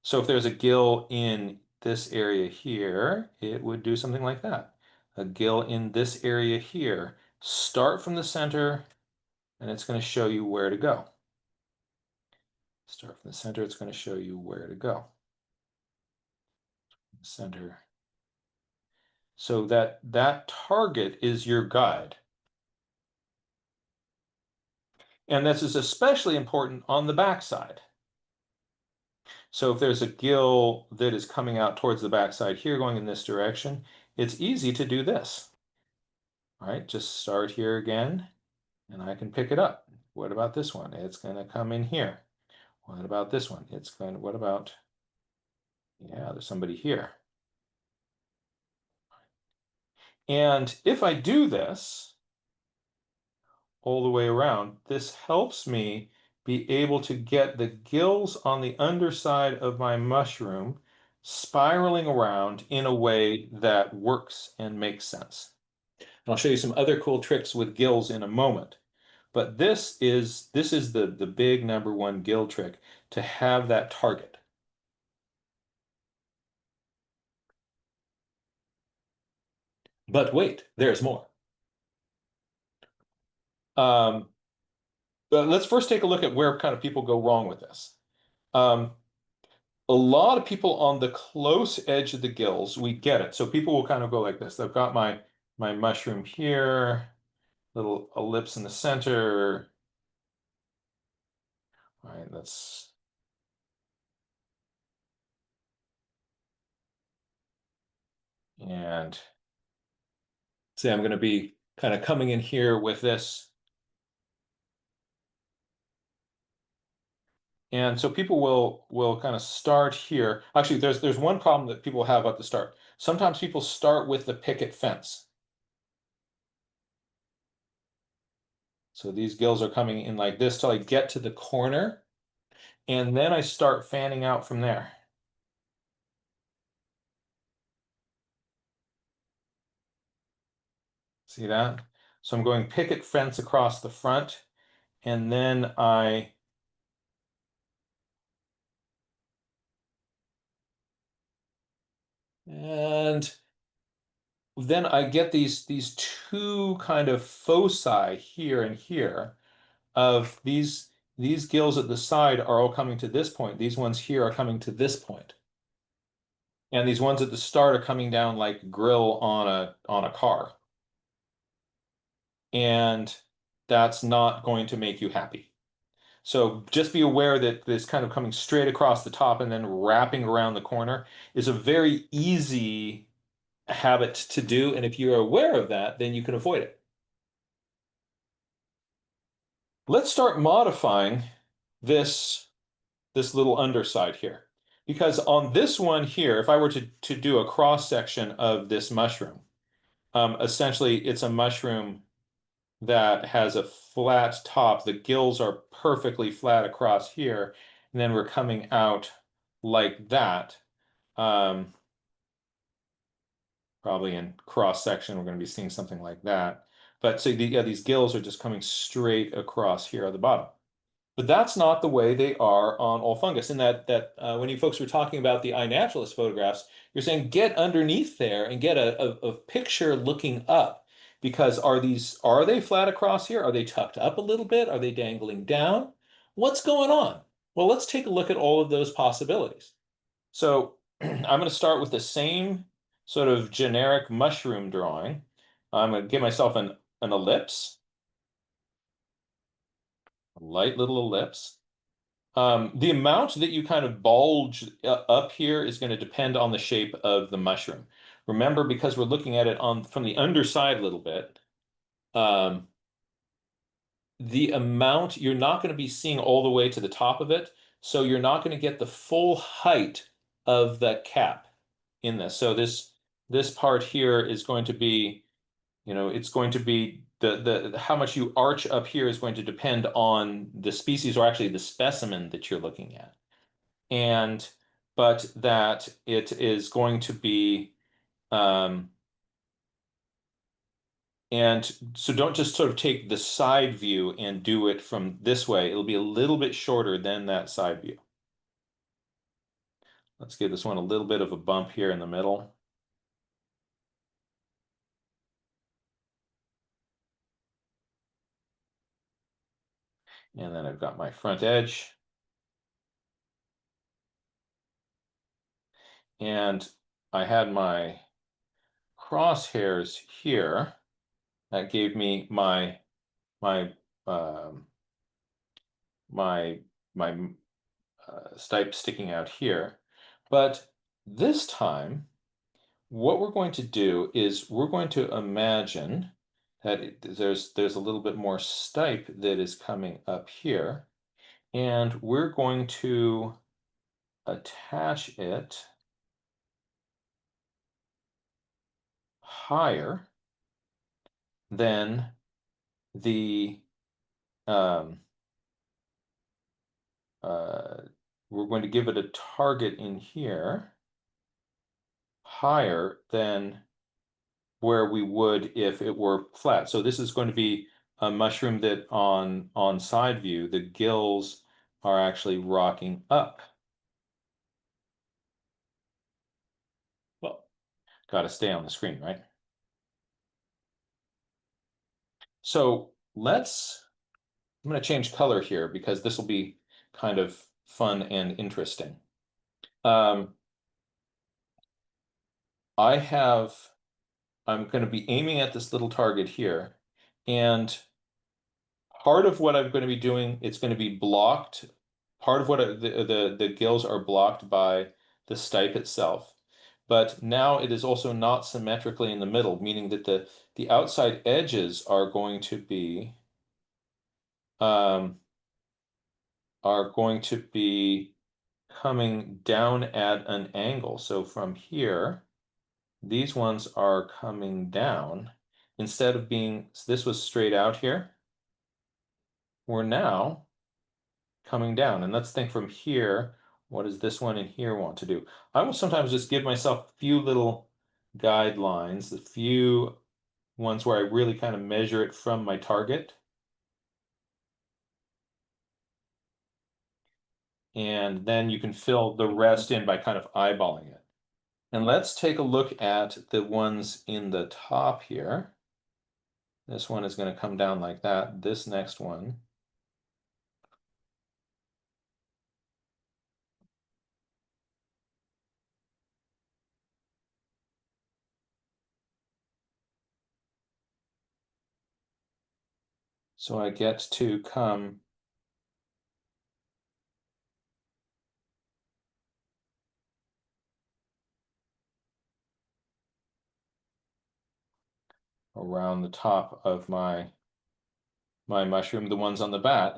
D: So if there's a gill in this area here, it would do something like that. A gill in this area here. Start from the center, and it's going to show you where to go. Start from the center, it's going to show you where to go. Center. So that target is your guide. And this is especially important on the backside. So if there's a gill that is coming out towards the backside here, going in this direction, it's easy to do this. All right, just start here again, and I can pick it up. What about this one? It's going to come in here. What about this one? It's going to, what about, yeah, there's somebody here. And if I do this all the way around, this helps me be able to get the gills on the underside of my mushroom spiraling around in a way that works and makes sense. And I'll show you some other cool tricks with gills in a moment. But this is the big #1 gill trick, to have that target. But wait, there's more. But let's first take a look at where kind of people go wrong with this. A lot of people on the close edge of the gills, we get it. So people will kind of go like this. I've got my mushroom here, little ellipse in the center. All right, that's and say I'm going to be kind of coming in here with this. And so people will kind of start here. Actually, there's one problem that people have at the start. Sometimes people start with the picket fence. So these gills are coming in like this till I get to the corner, and then I start fanning out from there. See that? So I'm going picket fence across the front, and then I get these two kind of foci here and here of these gills at the side are all coming to this point. These ones here are coming to this point. And these ones at the start are coming down like grill on a car. And that's not going to make you happy. So just be aware that this kind of coming straight across the top and then wrapping around the corner is a very easy habit to do. And if you're aware of that, then you can avoid it. Let's start modifying this little underside here. Because on this one here, if I were to do a cross section of this mushroom, essentially it's a mushroom that has a flat top. The gills are perfectly flat across here, and then we're coming out like that. Probably in cross section, we're going to be seeing something like that. But so yeah, these gills are just coming straight across here at the bottom. But that's not the way they are on all fungus. And that when you folks were talking about the iNaturalist photographs, you're saying get underneath there and get a picture looking up. Because are they flat across here? Are they tucked up a little bit? Are they dangling down? What's going on? Well, let's take a look at all of those possibilities. So I'm going to start with the same sort of generic mushroom drawing. I'm going to give myself an ellipse. A light little ellipse. The amount that you kind of bulge up here is going to depend on the shape of the mushroom. Remember, because we're looking at it from the underside a little bit, the amount, you're not going to be seeing all the way to the top of it, so you're not going to get the full height of the cap in this. So this part here is going to be, it's going to be the how much you arch up here is going to depend on the species, or actually the specimen that you're looking at. But that it is going to be, and so don't just sort of take the side view and do it from this way. It'll be a little bit shorter than that side view. Let's give this one a little bit of a bump here in the middle. And then I've got my front edge. and I had my crosshairs here. That gave me my um, my stipe sticking out here. But this time, what we're going to do is we're going to imagine that there's a little bit more stipe that is coming up here, and we're going to attach it higher than the um, we're going to give it a target in here higher than where we would if it were flat. So this is going to be a mushroom that on side view, the gills are actually rocking up. Well, got to stay on the screen, right? So I'm going to change color here because this will be kind of fun and interesting. I'm going to be aiming at this little target here, and part of what I'm going to be doing, it's going to be blocked. Part of what the gills are blocked by the stipe itself. But now it is also not symmetrically in the middle, meaning that the outside edges are going to be coming down at an angle. So from here, these ones are coming down. Instead of being, this was straight out here, we're now coming down. And let's think from here, what does this one in here want to do? I will sometimes just give myself a few little guidelines, a few ones where I really kind of measure it from my target. And then you can fill the rest in by kind of eyeballing it. And let's take a look at the ones in the top here. This one is going to come down like that. This next one. So I get to come around the top of my mushroom. The ones on the back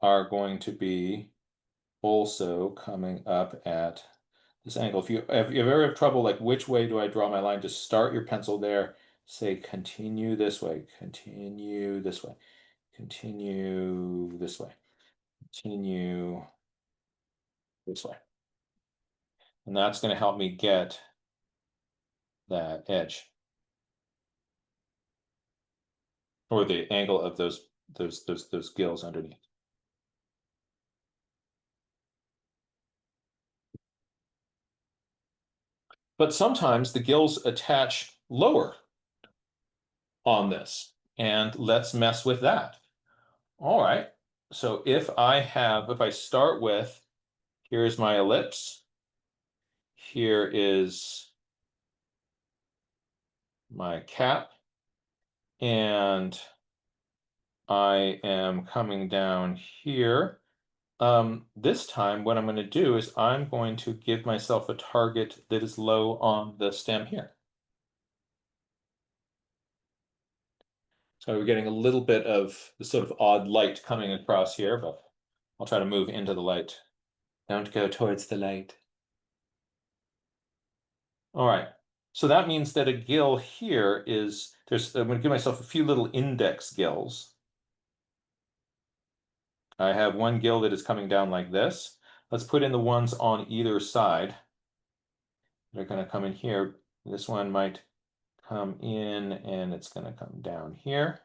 D: are going to be also coming up at this angle. If you ever have trouble, like which way do I draw my line, just start your pencil there, say continue this way, continue this way, continue this way, continue this way. And that's going to help me get that edge or the angle of those gills underneath. But sometimes the gills attach lower on this, and let's mess with that. All right, so if I start with, here's my ellipse, here is my cap, and I am coming down here. This time, what I'm going to do is I'm going to give myself a target that is low on the stem here. So we're getting a little bit of the sort of odd light coming across here, but I'll try to move into the light. Don't go towards the light. All right. So that means that a gill here is, I'm going to give myself a few little index gills. I have one gill that is coming down like this. Let's put in the ones on either side. They're going to come in here. This one might come in and it's going to come down here.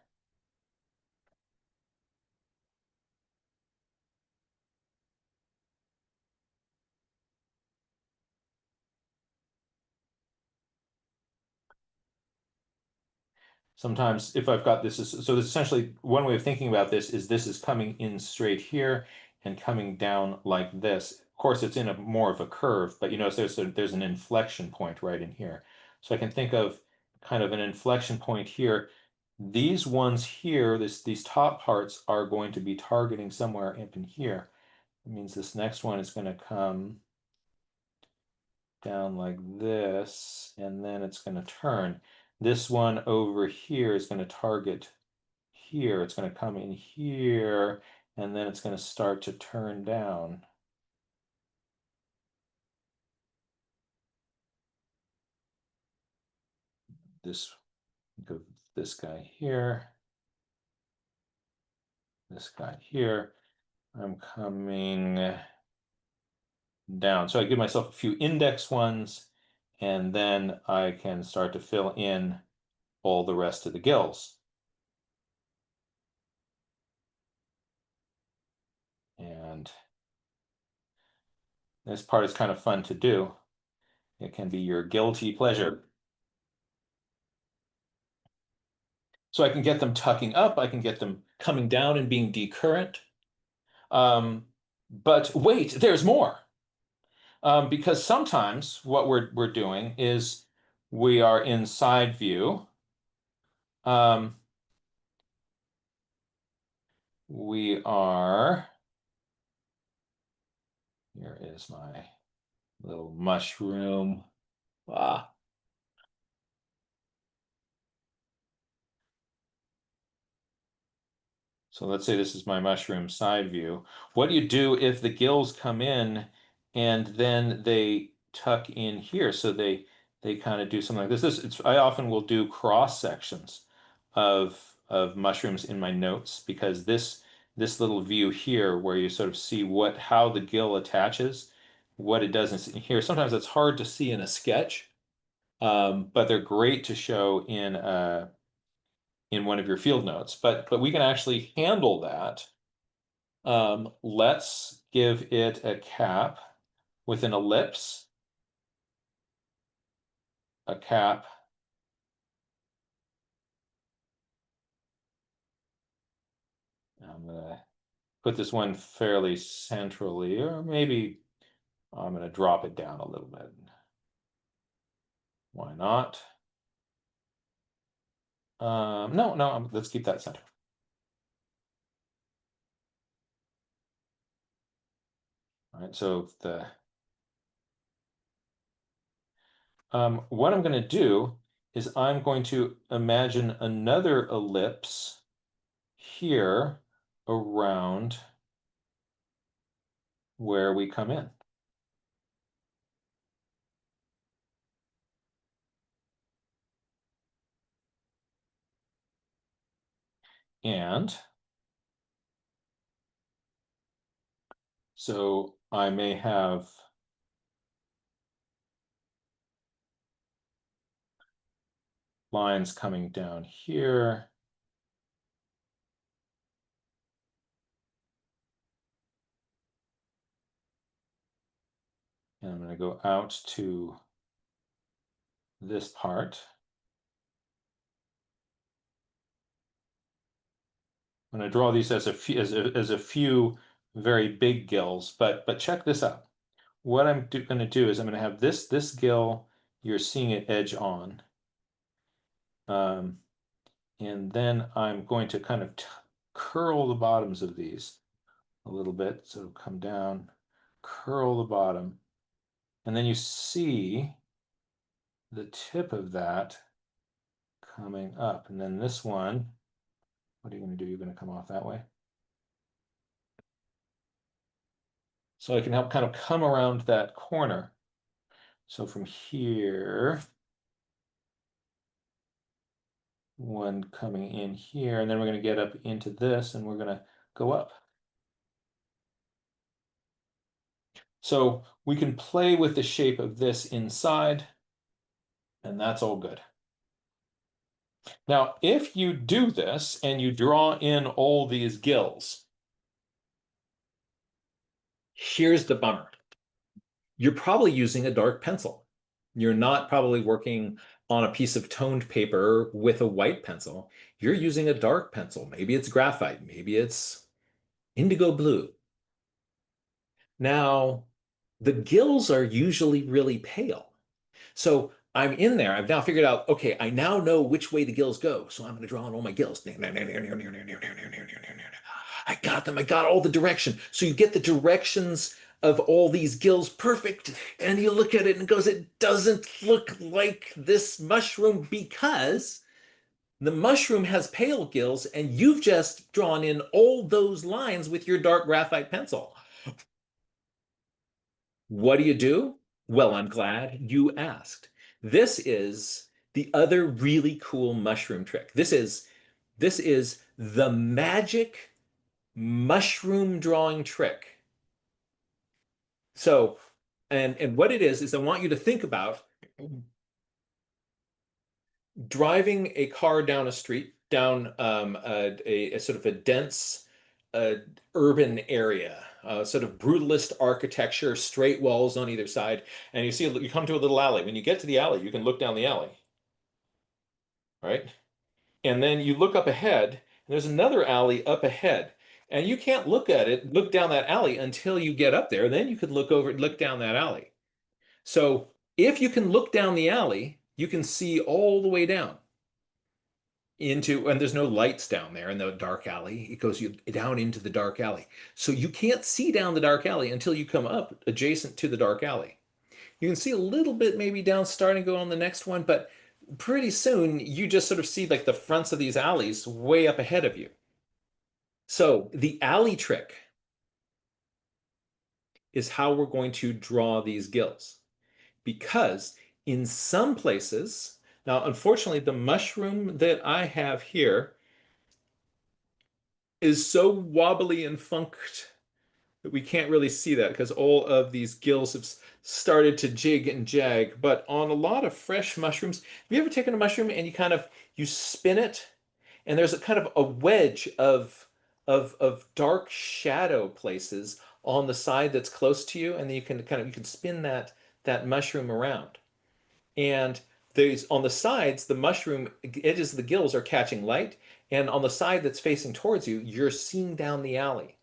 D: Sometimes if I've got this, so this essentially one way of thinking about this is coming in straight here and coming down like this. Of course, it's in a more of a curve, but you notice there's an inflection point right in here. So I can think of kind of an inflection point here. These ones here, these top parts are going to be targeting somewhere up in here. It means this next one is going to come down like this, and then it's going to turn. This one over here is going to target here. It's going to come in here, and then it's going to start to turn down. This guy here, this guy here. I'm coming down. So I give myself a few index ones, and then I can start to fill in all the rest of the gills. And this part is kind of fun to do. It can be your guilty pleasure. So I can get them tucking up, I can get them coming down and being decurrent. But wait, there's more. Because sometimes what we're doing is we are in side view. We are, here is my little mushroom. Ah. So let's say this is my mushroom side view. What do you do if the gills come in and then they tuck in here? So they kind of do something like this. I often will do cross sections of mushrooms in my notes, because this little view here where you sort of see how the gill attaches, what it does in here. Sometimes it's hard to see in a sketch, but they're great to show in one of your field notes, but we can actually handle that. Let's give it a cap with an ellipse, a cap. I'm gonna put this one fairly centrally, or maybe I'm gonna drop it down a little bit. Why not? No, let's keep that center. All right, so what I'm going to do is I'm going to imagine another ellipse here around where we come in. And so I may have lines coming down here. And I'm going to go out to this part. I'm going to draw these as a few very big gills, but check this out. What I'm going to do is I'm going to have this gill, you're seeing it edge on. And then I'm going to kind of curl the bottoms of these a little bit. So come down, curl the bottom. And then you see the tip of that coming up. And then this one, what are you going to do? You're going to come off that way. So I can help kind of come around that corner. So from here, one coming in here, and then we're going to get up into this, and we're going to go up. So we can play with the shape of this inside, and that's all good. Now, if you do this and you draw in all these gills, here's the bummer. You're probably using a dark pencil. You're not probably working on a piece of toned paper with a white pencil. You're using a dark pencil. Maybe it's graphite, maybe it's indigo blue. Now, the gills are usually really pale. So I'm in there. I've now figured out, okay, I now know which way the gills go. So I'm going to draw on all my gills. I got them. I got all the direction. So you get the directions of all these gills perfect. And you look at it and it goes, it doesn't look like this mushroom because the mushroom has pale gills and you've just drawn in all those lines with your dark graphite pencil. What do? Well, I'm glad you asked. This is the other really cool mushroom trick. This is the magic mushroom drawing trick. So, and what it is I want you to think about driving a car down a street, down a sort of a dense urban area, sort of brutalist architecture, straight walls on either side, and you come to a little alley. When you get to the alley, you can look down the alley, right? And then you look up ahead, and there's another alley up ahead. And you can't look down that alley until you get up there. Then you could look down that alley. So if you can look down the alley, you can see all the way down and there's no lights down there in the dark alley. It goes down into the dark alley. So you can't see down the dark alley until you come up adjacent to the dark alley. You can see a little bit maybe down starting to go on the next one, but pretty soon you just sort of see like the fronts of these alleys way up ahead of you. So the alley trick is how we're going to draw these gills. Because in some places, now unfortunately the mushroom that I have here is so wobbly and funked that we can't really see that because all of these gills have started to jig and jag. But on a lot of fresh mushrooms, have you ever taken a mushroom and you spin it and there's a kind of a wedge of dark shadow places on the side that's close to you, and then you can spin that mushroom around. And there's on the sides, the mushroom edges of the gills are catching light, and on the side that's facing towards you, you're seeing down the alley.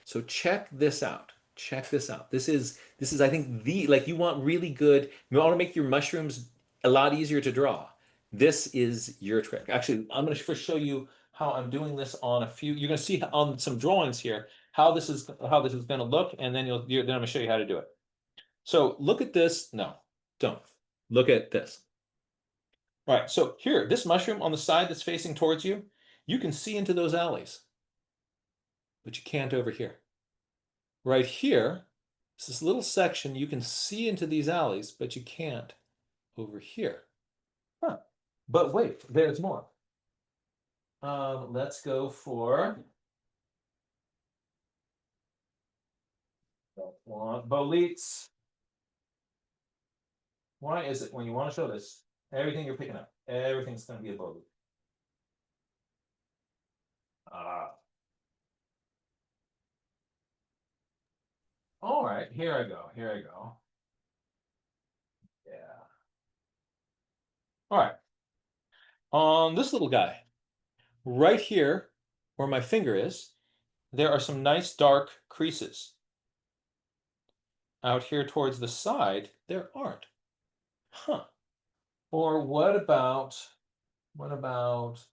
D: So check this out. Check this out. This is I think you want really good, you want to make your mushrooms a lot easier to draw. This is your trick. Actually, I'm going to first show you how I'm doing this on a few. You're going to see on some drawings here how this is going to look, and then then I'm going to show you how to do it. So look at this. No, don't. Look at this. All right, so here, this mushroom on the side that's facing towards you, you can see into those alleys, but you can't over here. Right here, it's this little section, you can see into these alleys, but you can't over here. Huh. But wait, there's more. Let's go for boletes. Why is it when you want to show this, everything you're picking up, everything's going to be a bolete? All right, here I go. Yeah. All right. On this little guy, right here, where my finger is, there are some nice dark creases. Out here towards the side, there aren't. Huh. Or what about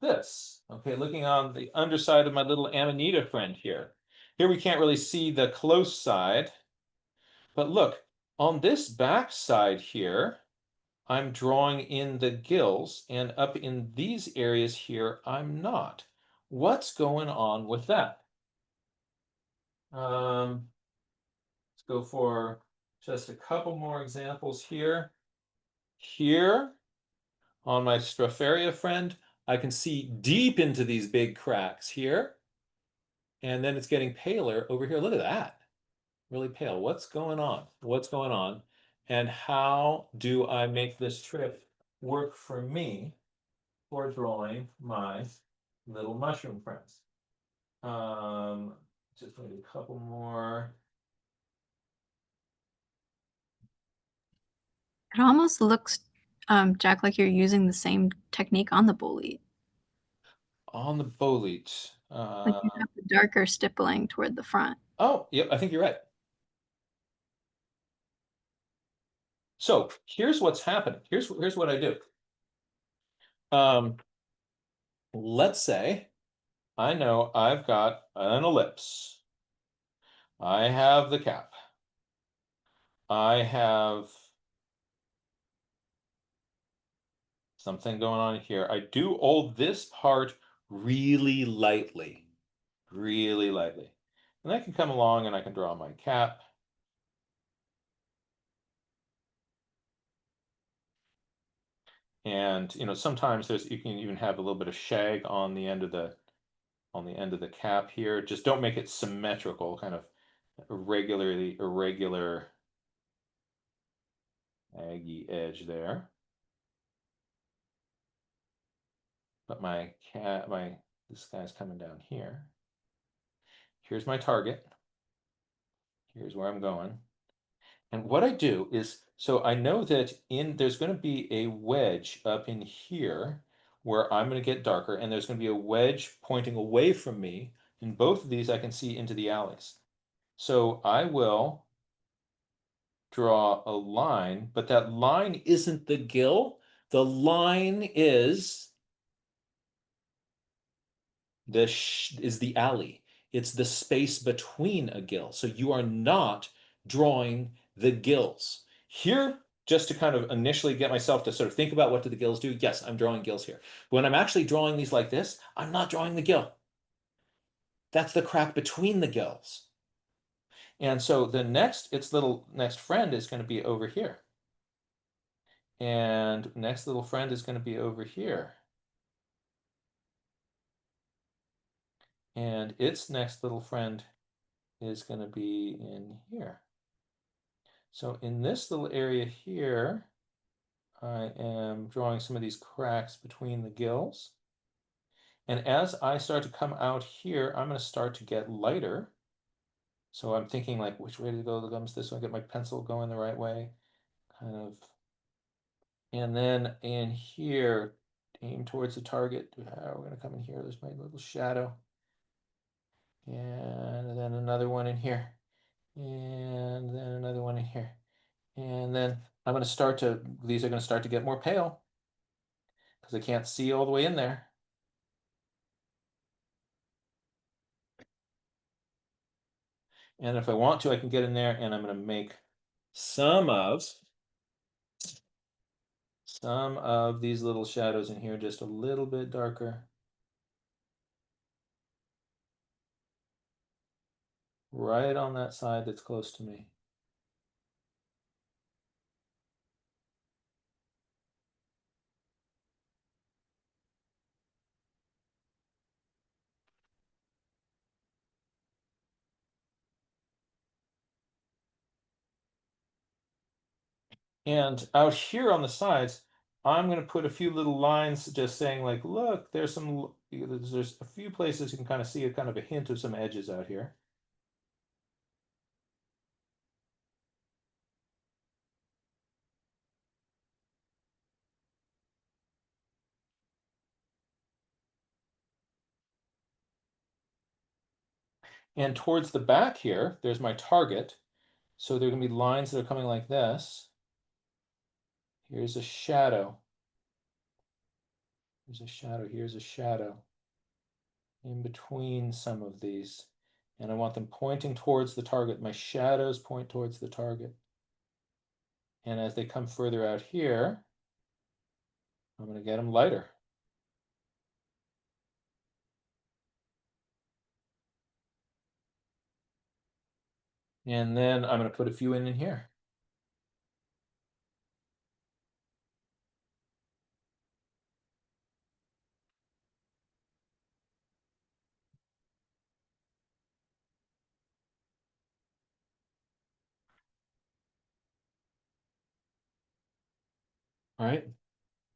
D: this? Okay, looking on the underside of my little Amanita friend here. Here we can't really see the close side, but look, on this back side here, I'm drawing in the gills, and up in these areas here, I'm not. What's going on with that? Let's go for just a couple more examples here. Here, on my Stropharia friend, I can see deep into these big cracks here. And then it's getting paler over here. Look at that. Really pale. What's going on? What's going on? And how do I make this trick work for me for drawing my little mushroom friends? Just maybe a couple more.
B: It almost looks, Jack, like you're using the same technique on the bolete.
D: On the bolete.
B: Like you have the darker stippling toward the front.
D: Oh, yep, I think you're right. So here's what's happening. Here's what I do. Let's say I know I've got an ellipse. I have the cap. I have something going on here. I do all this part really lightly, really lightly. And I can come along and I can draw my cap. And sometimes you can even have a little bit of shag on the end of the cap here. Just don't make it symmetrical, kind of irregular aggy edge there. But this guy's coming down here. Here's my target. Here's where I'm going. And what I do is, so I know that there's going to be a wedge up in here where I'm going to get darker, and there's going to be a wedge pointing away from me. In both of these, I can see into the alleys. So I will draw a line, but that line isn't the gill. The line is the alley. It's the space between a gill. So you are not drawing the gills. Here, just to kind of initially get myself to sort of think about what do the gills do, yes, I'm drawing gills here. When I'm actually drawing these like this, I'm not drawing the gill. That's the crack between the gills. And so its little next friend is going to be over here. And next little friend is going to be over here. And its next little friend is going to be in here. So in this little area here, I am drawing some of these cracks between the gills. And as I start to come out here, I'm going to start to get lighter. So I'm thinking like, which way to go the gums this way, get my pencil going the right way, kind of. And then in here, aim towards the target. We're going to come in here. There's my little shadow. And then another one in here. And then another one in here. And then these are going to start to get more pale because I can't see all the way in there. And if I want to, I can get in there and I'm going to make some of these little shadows in here just a little bit darker. Right on that side that's close to me. And out here on the sides, I'm going to put a few little lines just saying like, look, there's a few places you can kind of see a kind of a hint of some edges out here. And towards the back here, there's my target. So there are going to be lines that are coming like this. Here's a shadow. Here's a shadow. Here's a shadow. In between some of these. And I want them pointing towards the target. My shadows point towards the target. And as they come further out here, I'm going to get them lighter. And then I'm going to put a few in here. All right.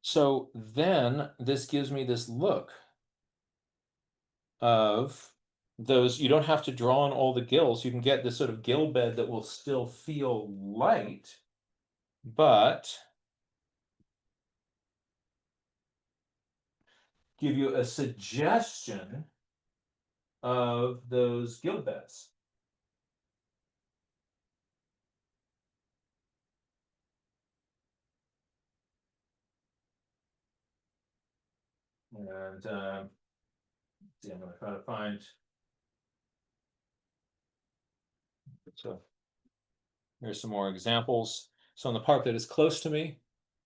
D: So then this gives me this look of those. You don't have to draw on all the gills. You can get this sort of gill bed that will still feel light, but give you a suggestion of those gill beds. And see, I'm going to try to find. So here's some more examples. So on the part that is close to me,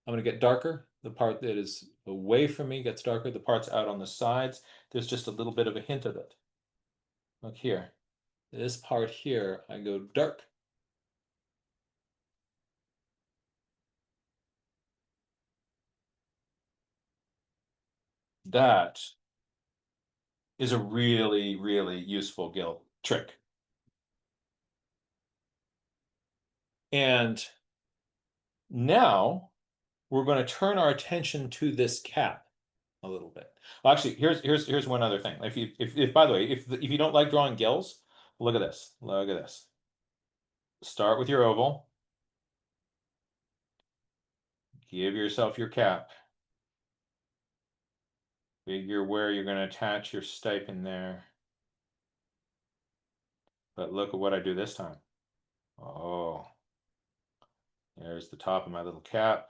D: I'm going to get darker. The part that is away from me gets darker. The parts out on the sides, there's just a little bit of a hint of it. Look here. This part here, I go dark. That is a really, really useful gill trick. And now we're going to turn our attention to this cap a little bit. Well, actually, here's one other thing. If by the way, if you don't like drawing gills, look at this. Look at this. Start with your oval. Give yourself your cap. Figure where you're going to attach your stipe in there. But look at what I do this time. Oh, there's the top of my little cap.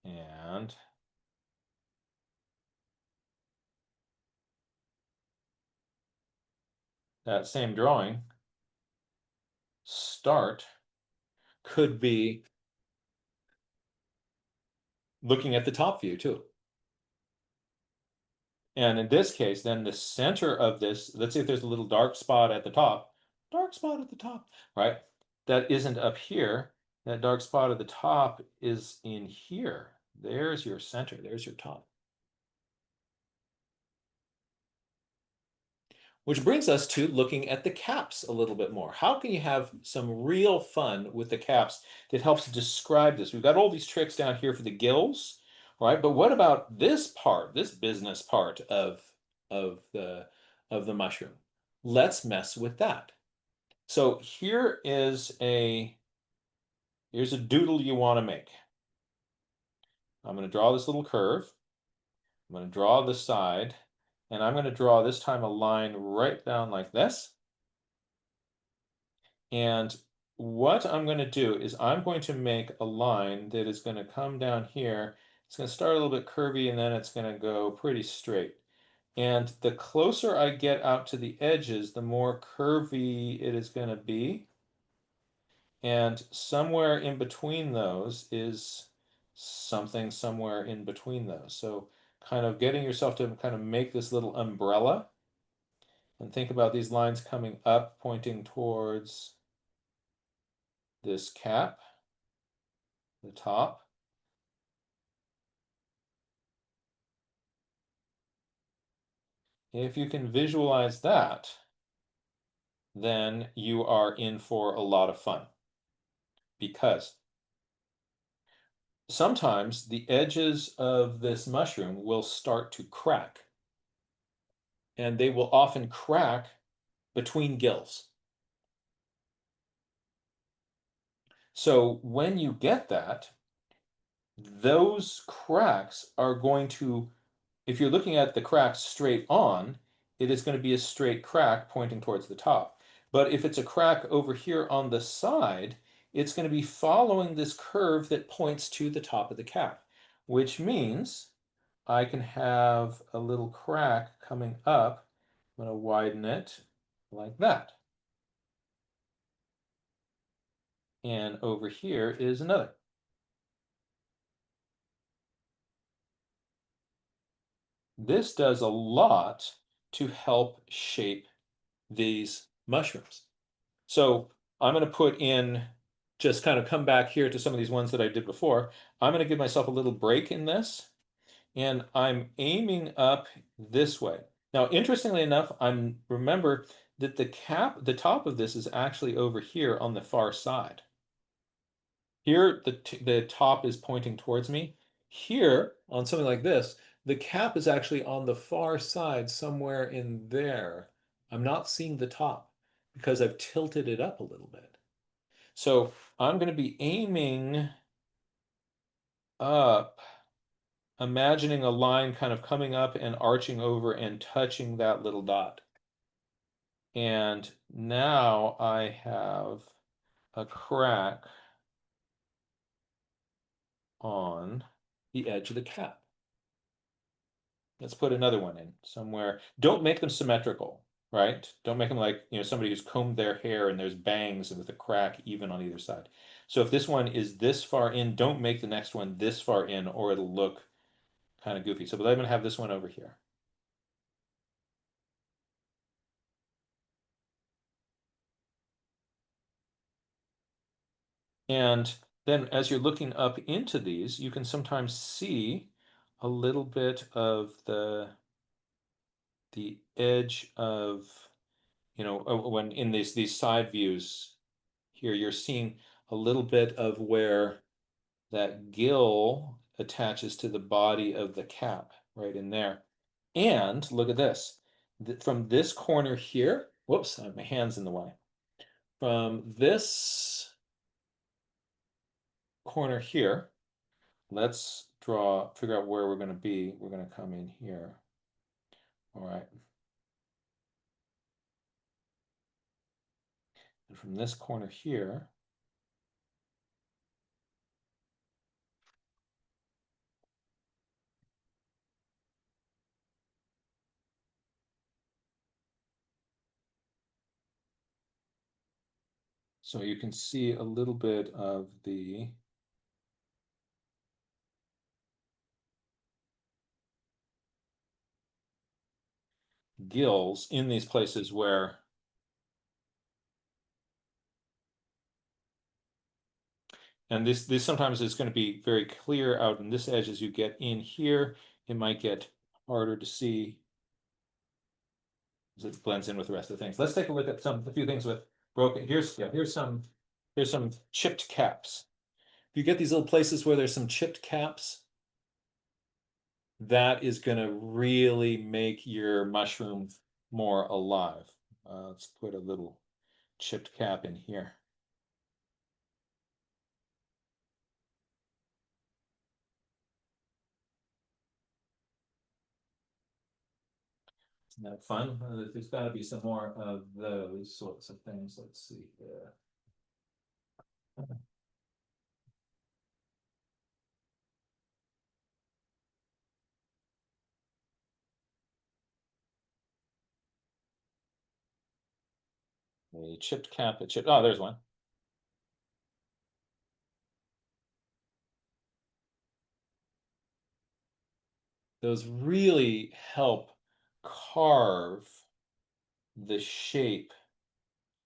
D: And that same drawing, start, could be looking at the top view too. And in this case, then the center of this, let's say if there's a little dark spot at the top, right? That isn't up here. That dark spot at the top is in here. There's your center, there's your top. Which brings us to looking at the caps a little bit more. How can you have some real fun with the caps that helps describe this? We've got all these tricks down here for the gills, right? But what about this part, this business part of the mushroom? Let's mess with that. So here's a doodle you want to make. I'm going to draw this little curve. I'm going to draw the side, and I'm going to draw this time a line right down like this. And what I'm going to do is I'm going to make a line that is going to come down here. It's going to start a little bit curvy, and then it's going to go pretty straight. And the closer I get out to the edges, the more curvy it is going to be. And somewhere in between those is something somewhere in between those. So kind of getting yourself to kind of make this little umbrella. And think about these lines coming up, pointing towards this cap, the top. If you can visualize that, then you are in for a lot of fun. Because sometimes the edges of this mushroom will start to crack. And they will often crack between gills. So when you get that, those cracks are going to, if you're looking at the cracks straight on, it is going to be a straight crack pointing towards the top. But if it's a crack over here on the side, it's going to be following this curve that points to the top of the cap, which means I can have a little crack coming up. I'm going to widen it like that. And over here is another. This does a lot to help shape these mushrooms. So I'm going to put in, just kind of come back here to some of these ones that I did before. I'm going to give myself a little break in this, and I'm aiming up this way. Now, interestingly enough, remember that the top of this is actually over here on the far side. Here, the top is pointing towards me. Here, on something like this, the cap is actually on the far side, somewhere in there. I'm not seeing the top because I've tilted it up a little bit. So I'm going to be aiming up, imagining a line kind of coming up and arching over and touching that little dot. And now I have a crack on the edge of the cap. Let's put another one in somewhere. Don't make them symmetrical, right? Don't make them like, somebody who's combed their hair and there's bangs with a crack even on either side. So if this one is this far in, don't make the next one this far in or it'll look kind of goofy. So but I'm going to have this one over here. And then as you're looking up into these, you can sometimes see a little bit of the edge of, when in these side views here, you're seeing a little bit of where that gill attaches to the body of the cap right in there. And look at this. From this corner here, whoops, I have my hands in the way. From this corner here, let's figure out where we're going to be. We're going to come in here. All right. And from this corner here, so you can see a little bit of the gills in these places where and this sometimes is going to be very clear out in this edge as you get in here. It might get harder to see as it blends in with the rest of the things. Let's take a look at a few things with broken. Here's some chipped caps. You get these little places where there's some chipped caps. That is going to really make your mushroom more alive. Let's put a little chipped cap in here. Isn't that fun? There's got to be some more of those sorts of things. Let's see here. A chipped cap, oh, there's one. Those really help carve the shape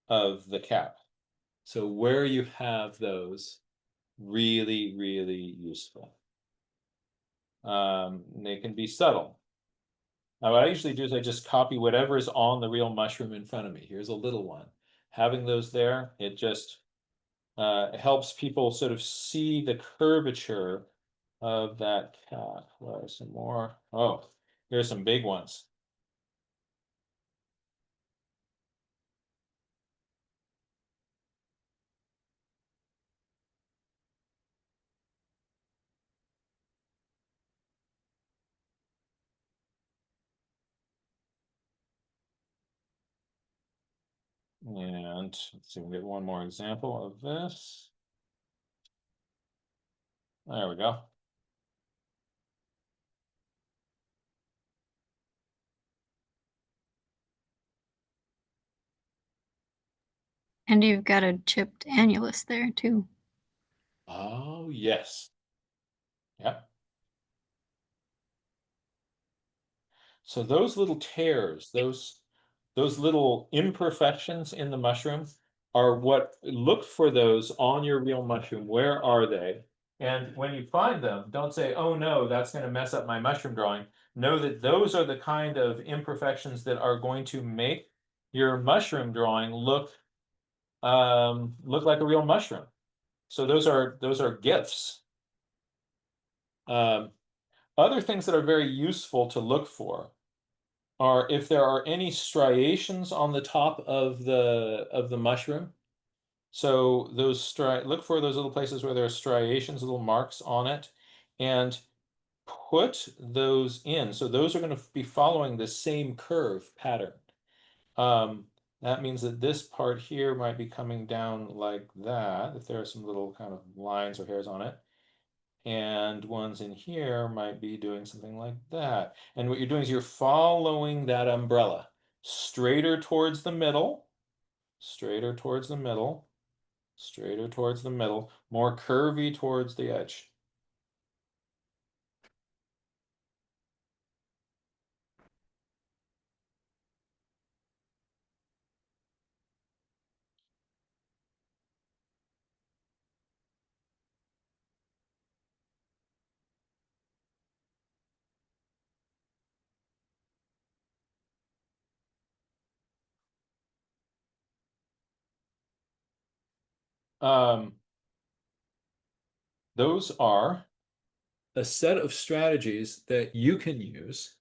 D: of the cap. So where you have those, really, really useful. They can be subtle. Now, what I usually do is I just copy whatever is on the real mushroom in front of me. Here's a little one. Having those there, it just helps people sort of see the curvature of that cap. Well, some more. Oh, here's some big ones. And let's see, we'll get one more example of this. There we go.
B: And you've got a chipped annulus there too.
D: Oh, yes. Yep. So those little tears, those little imperfections in the mushroom are what, look for those on your real mushroom. Where are they? And when you find them, don't say, oh no, that's going to mess up my mushroom drawing. Know that those are the kind of imperfections that are going to make your mushroom drawing look like a real mushroom. So those are gifts. Other things that are very useful to look for are if there are any striations on the top of the mushroom. So look for those little places where there are striations, little marks on it, and put those in. So those are going to be following the same curve pattern. That means that this part here might be coming down like that, if there are some little kind of lines or hairs on it. and ones in here might be doing something like that. And what you're doing is you're following that umbrella straighter towards the middle, straighter towards the middle, straighter towards the middle, more curvy towards the edge. Those are a set of strategies that you can use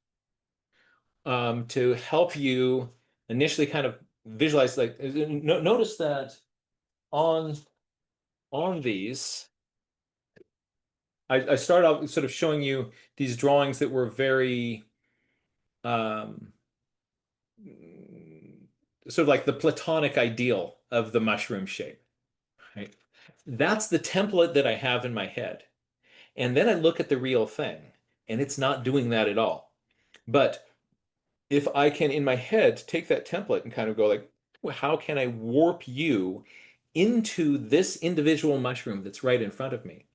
D: to help you initially kind of visualize. Like, notice that on these, I started out sort of showing you these drawings that were very sort of like the Platonic ideal of the mushroom shape, right? That's the template that I have in my head. And then I look at the real thing, and it's not doing that at all. But if I can, in my head, take that template and kind of go like, well, how can I warp you into this individual mushroom that's right in front of me?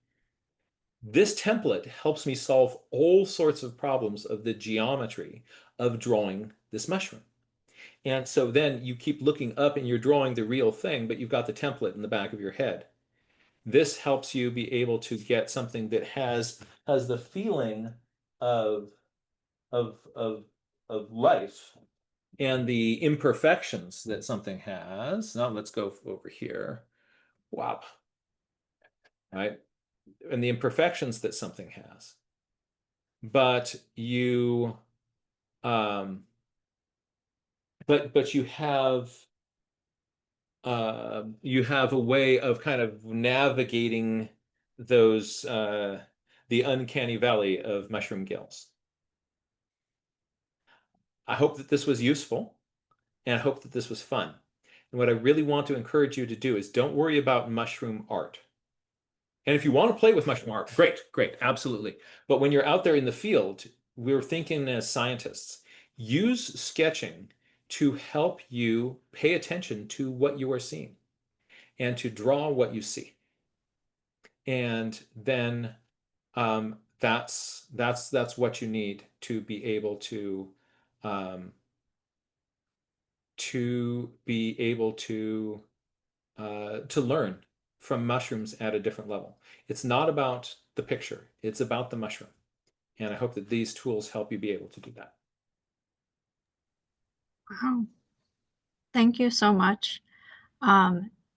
D: This template helps me solve all sorts of problems of the geometry of drawing this mushroom. And so then you keep looking up and you're drawing the real thing, but you've got the template in the back of your head. This helps you be able to get something that has the feeling of of of of life and the imperfections that something has. Now let's go over here. Wow. Right? And the imperfections that something has. But you but you have a way of kind of navigating those the uncanny valley of mushroom gills. I hope that this was useful, and I hope that this was fun. And what I really want to encourage you to do is don't worry about mushroom art. And if you want to play with mushroom art, great, great, absolutely. But when you're out there in the field, we're thinking as scientists, use sketching to help you pay attention to what you are seeing and to draw what you see. And then that's what you need to be able to learn from mushrooms at a different level. It's not about the picture, it's about the mushroom. And I hope that these tools help you be able to do that.
B: Wow. Thank you so much.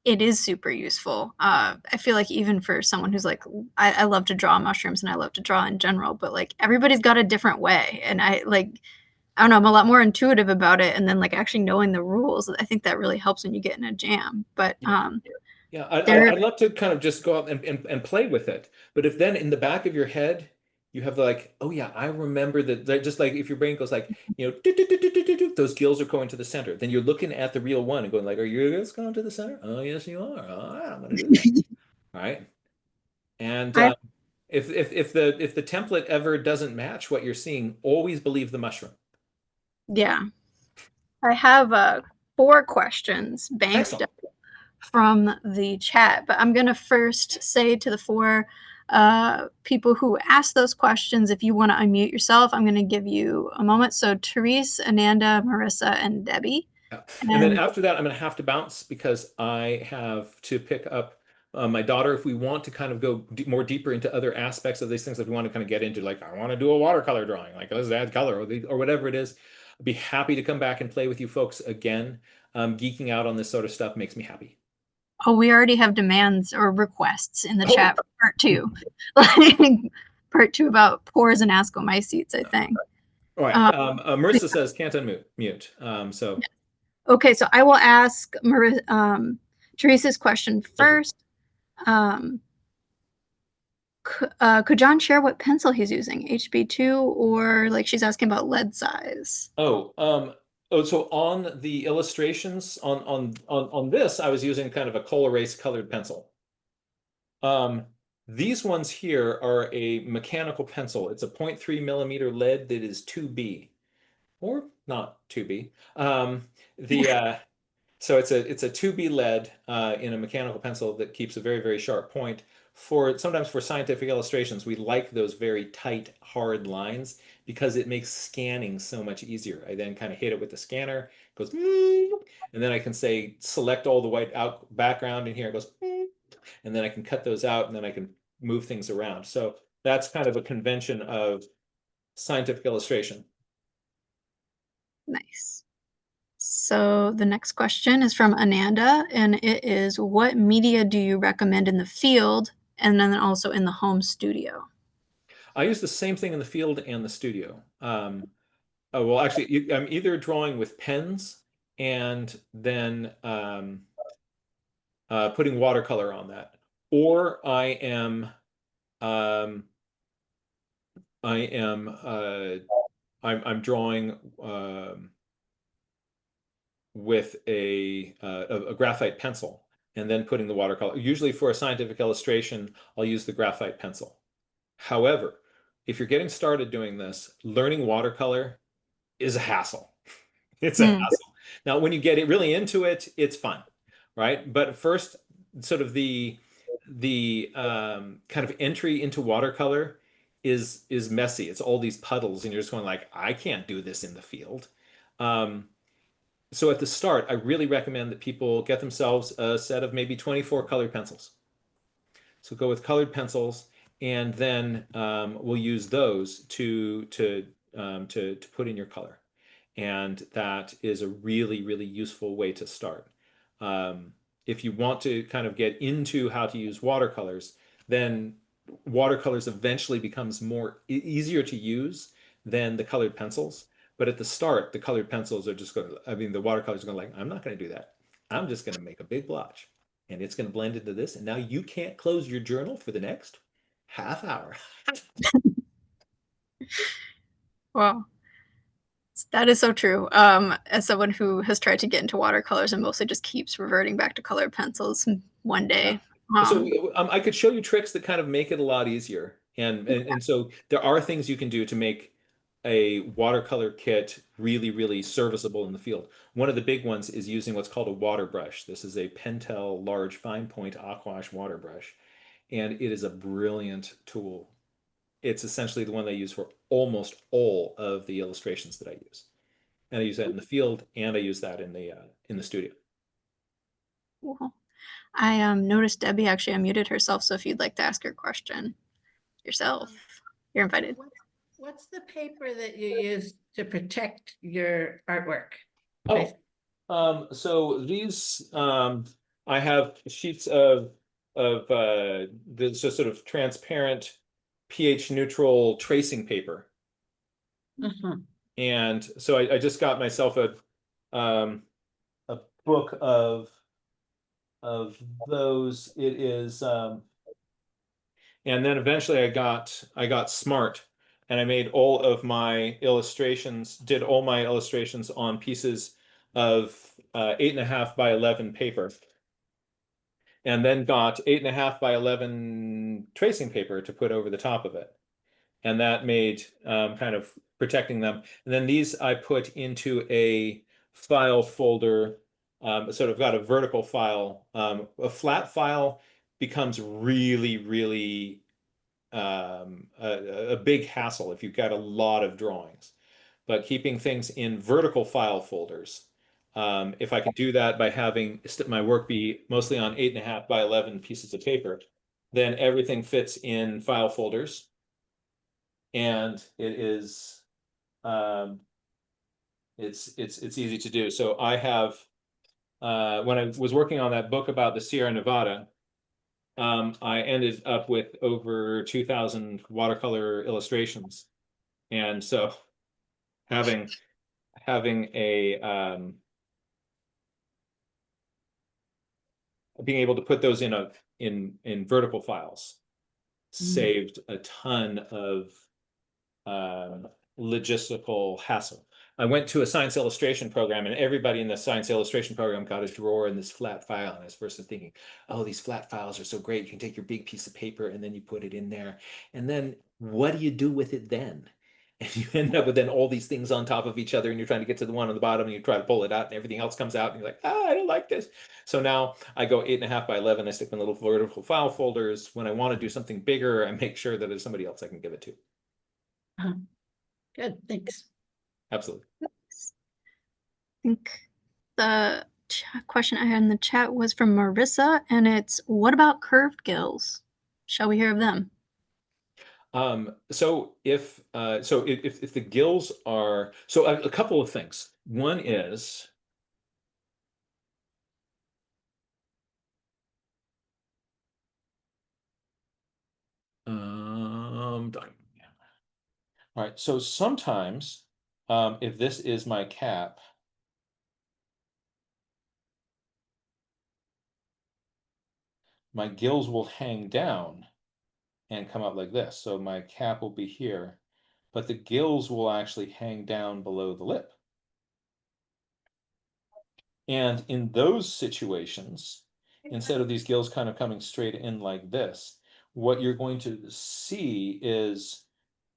B: It is super useful. I feel like even for someone who's like, I love to draw mushrooms and I love to draw in general, but like everybody's got a different way. And I don't know, I'm a lot more intuitive about it. And then like actually knowing the rules, I think that really helps when you get in a jam. But
D: yeah, I'd love to kind of just go out and play with it. But if then in the back of your head, you have like, oh yeah, I remember that just like if your brain goes like, those gills are going to the center. Then you're looking at the real one and going like, are your gills going to the center? Oh, yes, you are. All right, I'm going to do that. All right. And if the template ever doesn't match what you're seeing, always believe the mushroom.
B: yeah, I have 4 questions banked
D: Excellent.
B: up from the chat, but I'm going to first say to the 4 people who asked those questions, if you want to unmute yourself, I'm going to give you a moment. So Therese, Ananda, Marissa, and Debbie.
D: Yeah. And then after that, I'm going to have to bounce because I have to pick up my daughter. If we want to kind of go more deeper into other aspects of these things, if we want to kind of get into like, I want to do a watercolor drawing, like let's add color or whatever it is, I'd be happy to come back and play with you folks again. Geeking out on this sort of stuff makes me happy.
B: Oh, we already have demands or requests in the chat for part 2. Like part 2 about pores and ascomycetes, I think.
D: All right. Marissa says can't unmute. So.
B: Okay, so I will ask Teresa's question first. Could John share what pencil he's using? HB2 or like she's asking about lead size?
D: So on the illustrations on this, I was using kind of a Kohl erase colored pencil. These ones here are a mechanical pencil. It's a 0.3 millimeter lead that is 2B, or not 2B. So it's a 2B lead in a mechanical pencil that keeps a very, very sharp point. Sometimes for scientific illustrations, we like those very tight, hard lines because it makes scanning so much easier. I then kind of hit it with the scanner, it goes, and then I can say select all the white out background, and here it goes, and then I can cut those out, and then I can move things around. So that's kind of a convention of scientific illustration.
B: Nice. So the next question is from Ananda, and it is, what media do you recommend in the field and then also in the home studio?
D: I use the same thing in the field and the studio. Well, actually, I'm either drawing with pens and then putting watercolor on that, or um, I'm drawing with a graphite pencil and then putting the watercolor. Usually for a scientific illustration, I'll use the graphite pencil. However, if you're getting started doing this, learning watercolor is a hassle. It's a hassle. Now, when you get it really into it, it's fun, right? But first, sort of the kind of entry into watercolor is messy. It's all these puddles, and you're just going like, I can't do this in the field. So at the start, I really recommend that people get themselves a set of maybe 24 colored pencils. So go with colored pencils, and then we'll use those to put in your color. And that is a really, really useful way to start. If you want to kind of get into how to use watercolors, then watercolors eventually becomes easier to use than the colored pencils. But at the start, the colored pencils are just going, I mean, the watercolors are going like, I'm not going to do that. I'm just going to make a big blotch and it's going to blend into this. And now you can't close your journal for the next half hour.
B: Wow. That is so true. As someone who has tried to get into watercolors and mostly just keeps reverting back to colored pencils one day.
D: So I could show you tricks that kind of make it a lot easier. And so there are things you can do to make a watercolor kit really, really serviceable in the field. One of the big ones is using what's called a water brush. This is a Pentel large fine point aquash water brush, and it is a brilliant tool. It's essentially the one they use for almost all of the illustrations that I use. And I use that in the field, and I use that in the studio.
B: Cool. I noticed Debbie actually unmuted herself, so if you'd like to ask her question yourself, you're invited.
E: What's the paper that you use to protect your artwork?
D: So these I have sheets of this just sort of transparent pH neutral tracing paper. And so I just got myself a book of those. It is and then eventually I got smart, and I made all of my illustrations, did all my illustrations on pieces of 8.5 by 11 paper, and then got 8.5 by 11 tracing paper to put over the top of it. And that made kind of protecting them. And then these I put into a file folder, sort of got a vertical file. A flat file becomes really, really a big hassle if you've got a lot of drawings. But keeping things in vertical file folders, if I could do that by having my work be mostly on 8.5 by 11 pieces of paper, then everything fits in file folders, and it is it's easy to do. So I have when I was working on that book about the Sierra Nevada, I ended up with over 2,000 watercolor illustrations, and so having a being able to put those in vertical files saved a ton of logistical hassle. I went to a science illustration program, and everybody in the science illustration program got a drawer in this flat file. And I was first thinking, oh, these flat files are so great. You can take your big piece of paper and then you put it in there. And then what do you do with it then? And you end up with then all these things on top of each other, and you're trying to get to the one on the bottom, and you try to pull it out, and everything else comes out, and you're like, I don't like this. So now I go 8.5 by 11. I stick them in little vertical file folders. When I want to do something bigger, I make sure that there's somebody else I can give it to.
F: Good, thanks.
D: Absolutely.
B: I think the question I had in the chat was from Marissa, and it's, what about curved gills? Shall we hear of them?
D: So if the gills are, so a couple of things. One is all right, so sometimes if this is my cap, my gills will hang down and come up like this. So my cap will be here, but the gills will actually hang down below the lip. And in those situations, instead of these gills kind of coming straight in like this, what you're going to see is,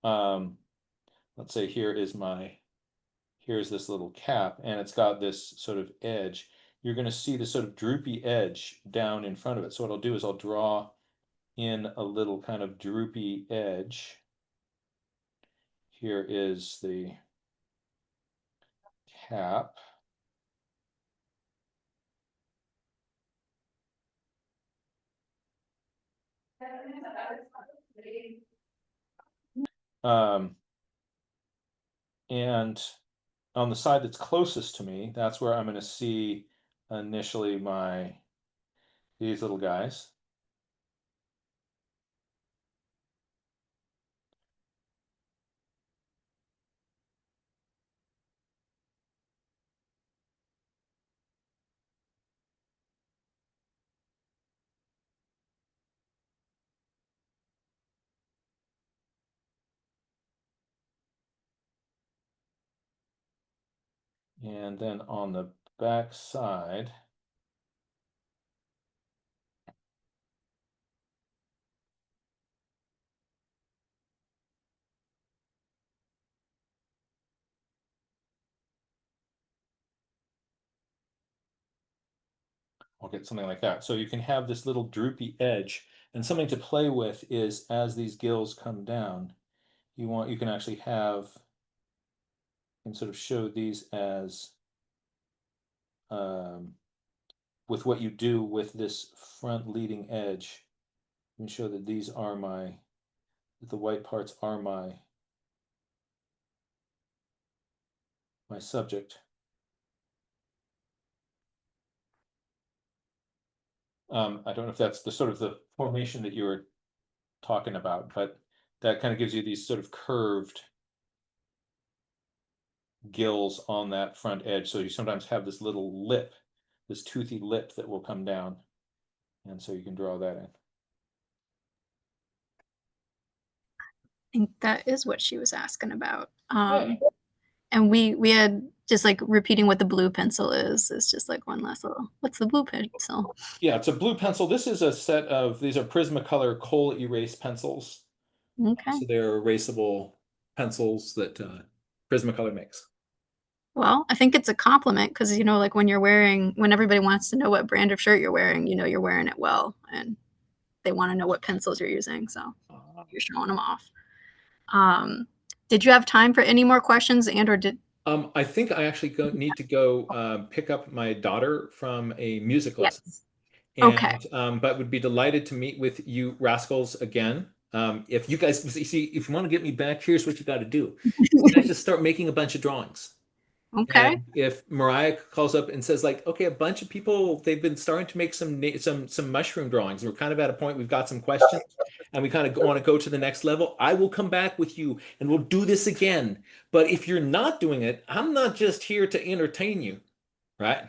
D: let's say here's this little cap, and it's got this sort of edge. You're going to see this sort of droopy edge down in front of it. So what I'll do is I'll draw in a little kind of droopy edge. Here is the cap. And on the side that's closest to me, that's where I'm going to see initially these little guys. And then on the back side, I'll get something like that. So you can have this little droopy edge, and something to play with is as these gills come down, you can actually have, and sort of show these as with what you do with this front leading edge. You can show that these are the white parts are my subject. I don't know if that's the sort of the formation that you were talking about, but that kind of gives you these sort of curved gills on that front edge. So you sometimes have this little lip, this toothy lip that will come down. And so you can draw that in.
B: I think that is what she was asking about. And we had just like repeating what the blue pencil is. It's just like one last little, what's the blue pencil?
D: Yeah, it's a blue pencil. This is a set of, these are Prismacolor coal erase pencils.
B: Okay.
D: So they're erasable pencils that Prismacolor makes.
B: Well, I think it's a compliment because, you know, like when everybody wants to know what brand of shirt you're wearing, you know, you're wearing it well, and they want to know what pencils you're using. So you're showing them off. Did you have time for any more questions, or did?
D: I think I actually need to go pick up my daughter from a music lesson.
B: Yes.
D: And,
B: Okay.
D: But would be delighted to meet with you rascals again. If you guys see, if you want to get me back, here's what you got to do. You guys just start making a bunch of drawings.
B: Okay.
D: And if Mariah calls up and says like, okay, a bunch of people, they've been starting to make some mushroom drawings. We're kind of at a point, we've got some questions and we kind of want to go to the next level. I will come back with you and we'll do this again. But if you're not doing it, I'm not just here to entertain you, right?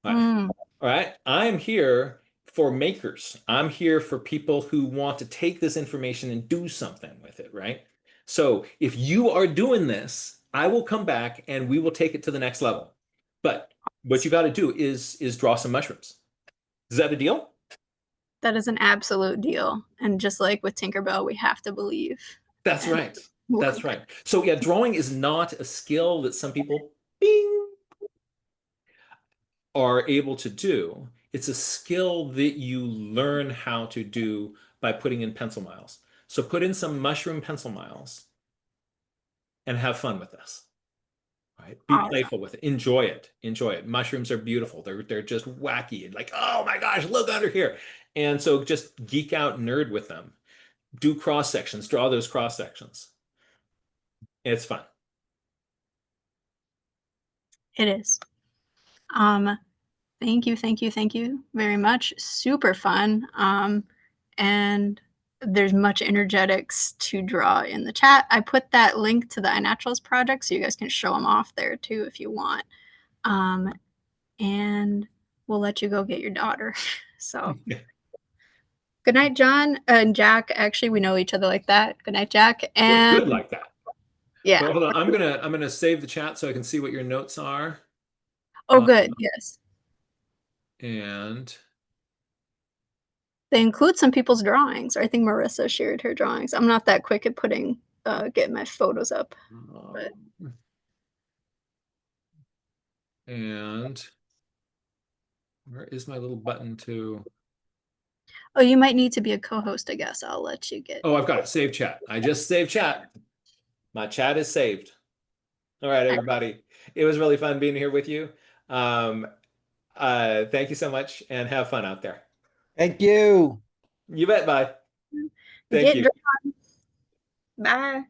D: All right. I'm here for makers. I'm here for people who want to take this information and do something with it, right? So if you are doing this, I will come back and we will take it to the next level. But what you got to do is draw some mushrooms. Is that a deal?
B: That is an absolute deal. And just like with Tinkerbell, we have to believe.
D: That's
B: And
D: right.
B: we'll
D: That's
B: come
D: right. So yeah, drawing is not a skill that some people bing are able to do. It's a skill that you learn how to do by putting in pencil miles. So put in some mushroom pencil miles and have fun with this. Right? Be
B: Awesome.
D: playful with it. Enjoy it. Enjoy it. Mushrooms are beautiful. They're just wacky and like, oh my gosh, look under here. And so just geek out, nerd with them. Do cross sections, draw those cross sections. It's fun.
B: It is. Thank you very much. Super fun. And there's much energetics to draw in the chat. I put that link to the iNaturalist project so you guys can show them off there too if you want. And we'll let you go get your daughter. So good night, John and Jack. Actually, we know each other like that. Good night, Jack.
D: We're
B: And
D: good like that.
B: yeah.
D: Well, hold on. I'm gonna save the chat so I can see what your notes are.
B: Oh, good. Yes.
D: And
B: They include some people's drawings. I think Marissa shared her drawings. I'm not that quick at putting getting my photos up. But
D: and where is my little button to?
B: oh, you might need to be a co-host, I guess. I'll let you get.
D: Oh, I've got it. Save chat. I just saved chat. My chat is saved. All right, everybody. It was really fun being here with you. Thank you so much and have fun out there.
F: Thank you.
D: You bet. Bye. Thank
B: Get
D: you.
B: drawn. Bye.